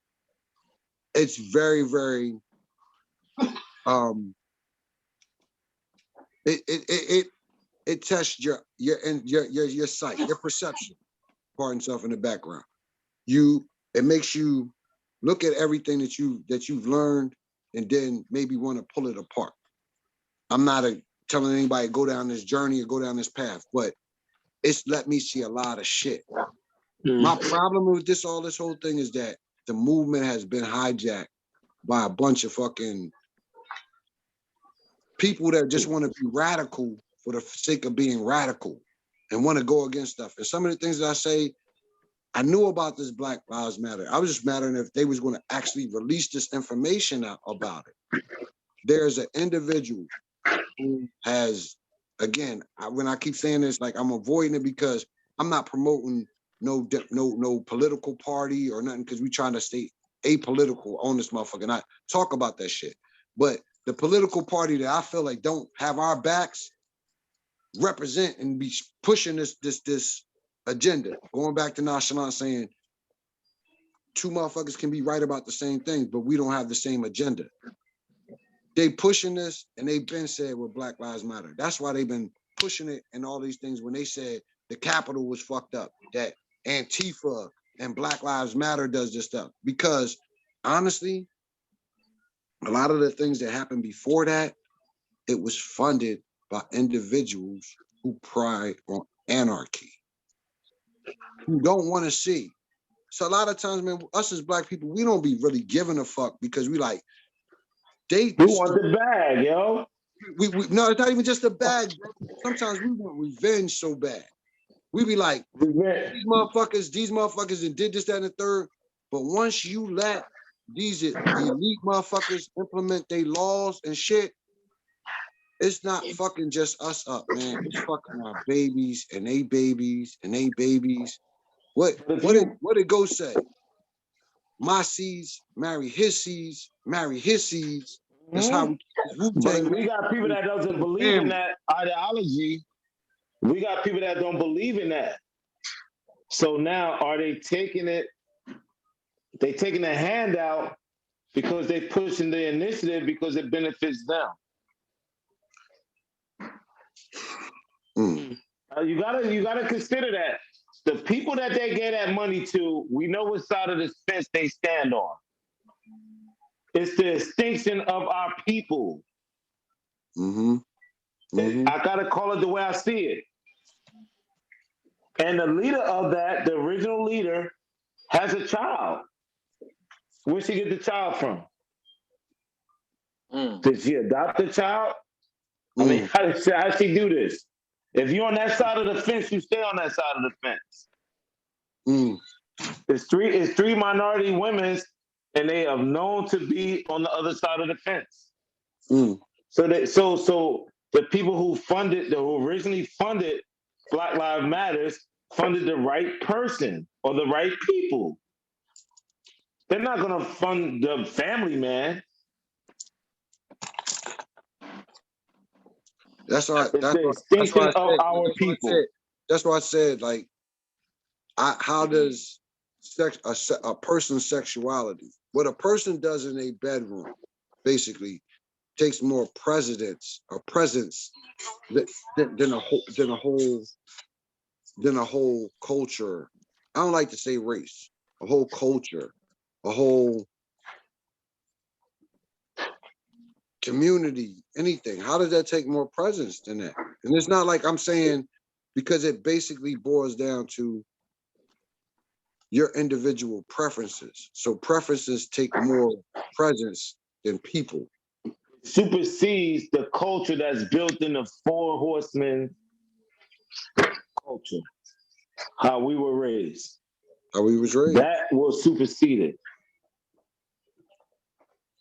It's very, very it tests your sight, your perception, pardon self in the background. It makes you look at everything that you've learned and then maybe want to pull it apart. I'm not telling anybody go down this journey or go down this path, but it's let me see a lot of shit. My problem with all this whole thing is that the movement has been hijacked by a bunch of fucking people that just want to be radical for the sake of being radical and want to go against stuff. And some of the things that I say, I knew about this Black Lives Matter. I was just mattering if they was going to actually release this information out about it. There's an individual who has, again, when I keep saying this, like I'm avoiding it because I'm not promoting no political party or nothing because we trying to stay apolitical on this motherfucker, not talk about that shit. But the political party that I feel like don't have our backs represent and be pushing this agenda. Going back to Nonchalant saying two motherfuckers can be right about the same thing, but we don't have the same agenda. They pushing this and they've been said with Black Lives Matter. That's why they've been pushing it and all these things when they said the Capitol was fucked up, that Antifa and Black Lives Matter does this stuff. Because honestly, a lot of the things that happened before that, it was funded by individuals who pride on anarchy, who don't want to see. So a lot of times, man, us as Black people, we don't be really giving a fuck because we like, We want the bag, yo. No, it's not even just a bag, bro. Sometimes we want revenge so bad. We be like, these motherfuckers and did this, that, and the third. But once you let these elite motherfuckers implement their laws and shit, it's not fucking just us up, man. It's fucking our babies and they babies and they babies. What did Go say? My seeds marry his seeds, marry his seeds. That's how we keep this Wu-Tang. But we got people that doesn't believe in that ideology. We got people that don't believe in that. So now are they taking it? They taking a handout because they pushing the initiative because it benefits them. You gotta consider that the people that they get that money to, we know what side of the fence they stand on. It's the extinction of our people. I gotta call it the way I see it. And the leader of that, the original leader, has a child. Where she get the child from? Did she adopt the child? I mean, how she do this? If you're on that side of the fence, you stay on that side of the fence. It's three minority women, and they are known to be on the other side of the fence. So the people who originally funded Black Lives Matters funded the right person or the right people. They're not gonna fund the family man. That's right. It's the extinction of our people. That's why I said, like, how does a person's sexuality, what a person does in a bedroom, basically takes more presence than a whole culture. I don't like to say race, a whole culture, a whole community, anything. How does that take more presence than that? And it's not like I'm saying, because it basically boils down to your individual preferences. So preferences take more presence than people. Supersedes the culture that's built in the Four Horsemen culture. How we were raised. How we was raised. That will supersede it.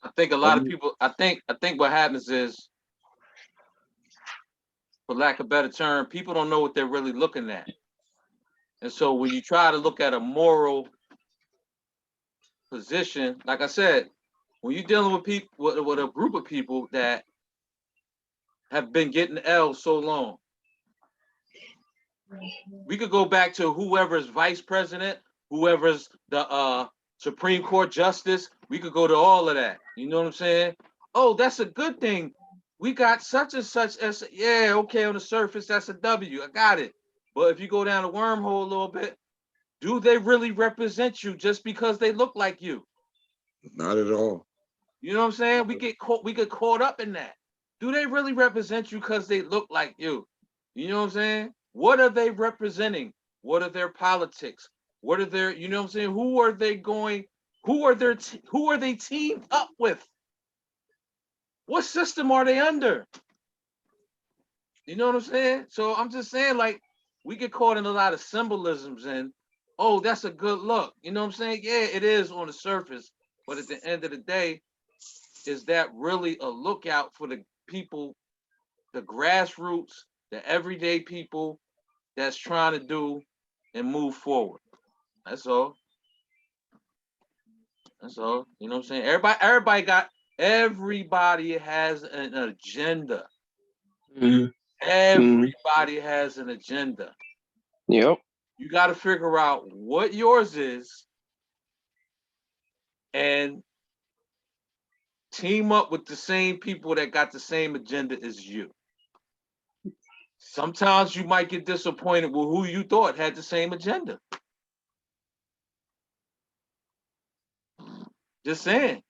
I think a lot of people, I think what happens is, for lack of a better term, people don't know what they're really looking at. And so when you try to look at a moral position, like I said, when you're dealing with people, with a group of people that have been getting L so long, we could go back to whoever's vice president, whoever's the Supreme Court justice. We could go to all of that. You know what I'm saying? Oh, that's a good thing. We got such and such as, yeah, okay, on the surface, that's a W. I got it. But if you go down the wormhole a little bit, do they really represent you just because they look like you? Not at all. You know what I'm saying? We get caught up in that. Do they really represent you because they look like you? You know what I'm saying? What are they representing? What are their politics? What are their, you know what I'm saying? Who are they teamed up with? What system are they under? You know what I'm saying? So I'm just saying, like, we get caught in a lot of symbolisms and, oh, that's a good look. You know what I'm saying? Yeah, it is on the surface. But at the end of the day, is that really a lookout for the people, the grassroots, the everyday people that's trying to do and move forward? That's all. That's all. You know what I'm saying? Everybody has an agenda. Mm-hmm. Everybody has an agenda. Yep. You got to figure out what yours is and team up with the same people that got the same agenda as you. Sometimes you might get disappointed with who you thought had the same agenda. Just saying.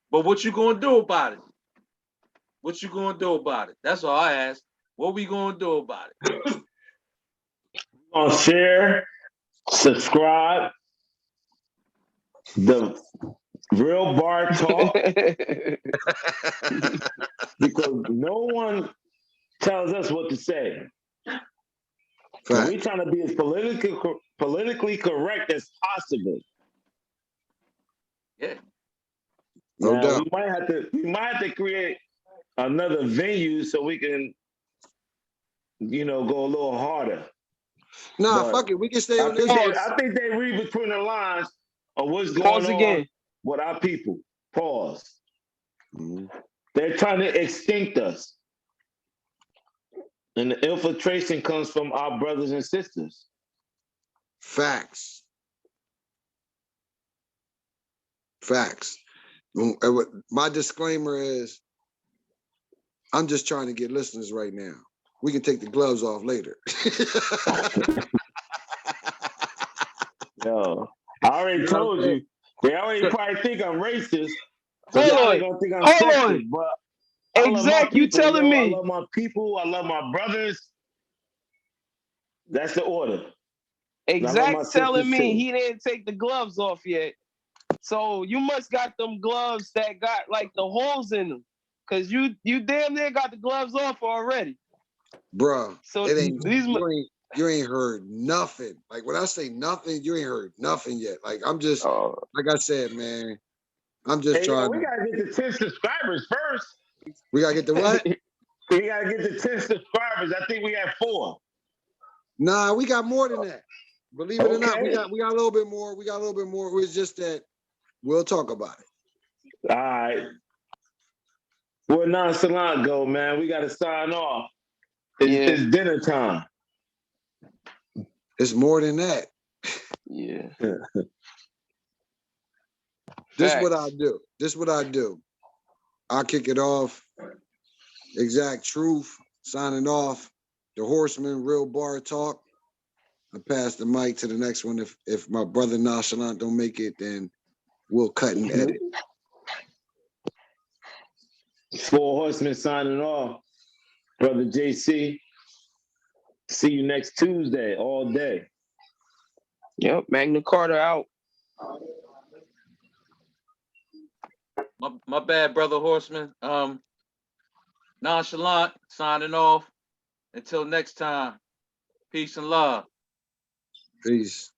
But what you gonna do about it? What you gonna do about it? That's all I ask. What we gonna do about it? Gonna share, subscribe, the Real Bar Talk, because no one tells us what to say. We're trying to be as politically correct as possible. Yeah. No doubt. We might have to create another venue so we can, go a little harder. Nah, But fuck it. We can stay on this. I think they read between the lines of what's going on with our people. Pause. Mm-hmm. They're trying to extinct us. And the infiltration comes from our brothers and sisters. Facts. My disclaimer is, I'm just trying to get listeners right now. We can take the gloves off later. Yo, I already told you. They already probably think I'm racist. So Hold now on. they're gonna think I'm Hold sexist. on. But I love my Exact, you people, telling yo. me. I love my people. I love my brothers. That's the order. Exact telling me he didn't take the gloves off yet. So you must got them gloves that got like the holes in them. Cause you damn near got the gloves off already. Bruh, so it ain't you ain't heard nothing. Like when I say nothing, you ain't heard nothing yet. Like I'm just like I said, man. I'm just trying. We gotta get to 10 subscribers first. We gotta get the what? We gotta get to 10 subscribers. I think we have 4. Nah, we got more than that. Believe it or not, we got a little bit more. We got a little bit more. It's just that we'll talk about it. All right. Where nonchalant go, man? We gotta sign off. It's dinner time. It's more than that. Yeah. This is what I do. I'll kick it off. Exact truth. Signing off. The Horsemen, Real Bar Talk. I pass the mic to the next one. If my brother Nonchalant don't make it, then we'll cut and edit. 4 Horsemen signing off. Brother JC. See you next Tuesday all day. Yep, Magna Carta out. My bad, brother Horseman. Nonchalant signing off. Until next time. Peace and love. Peace.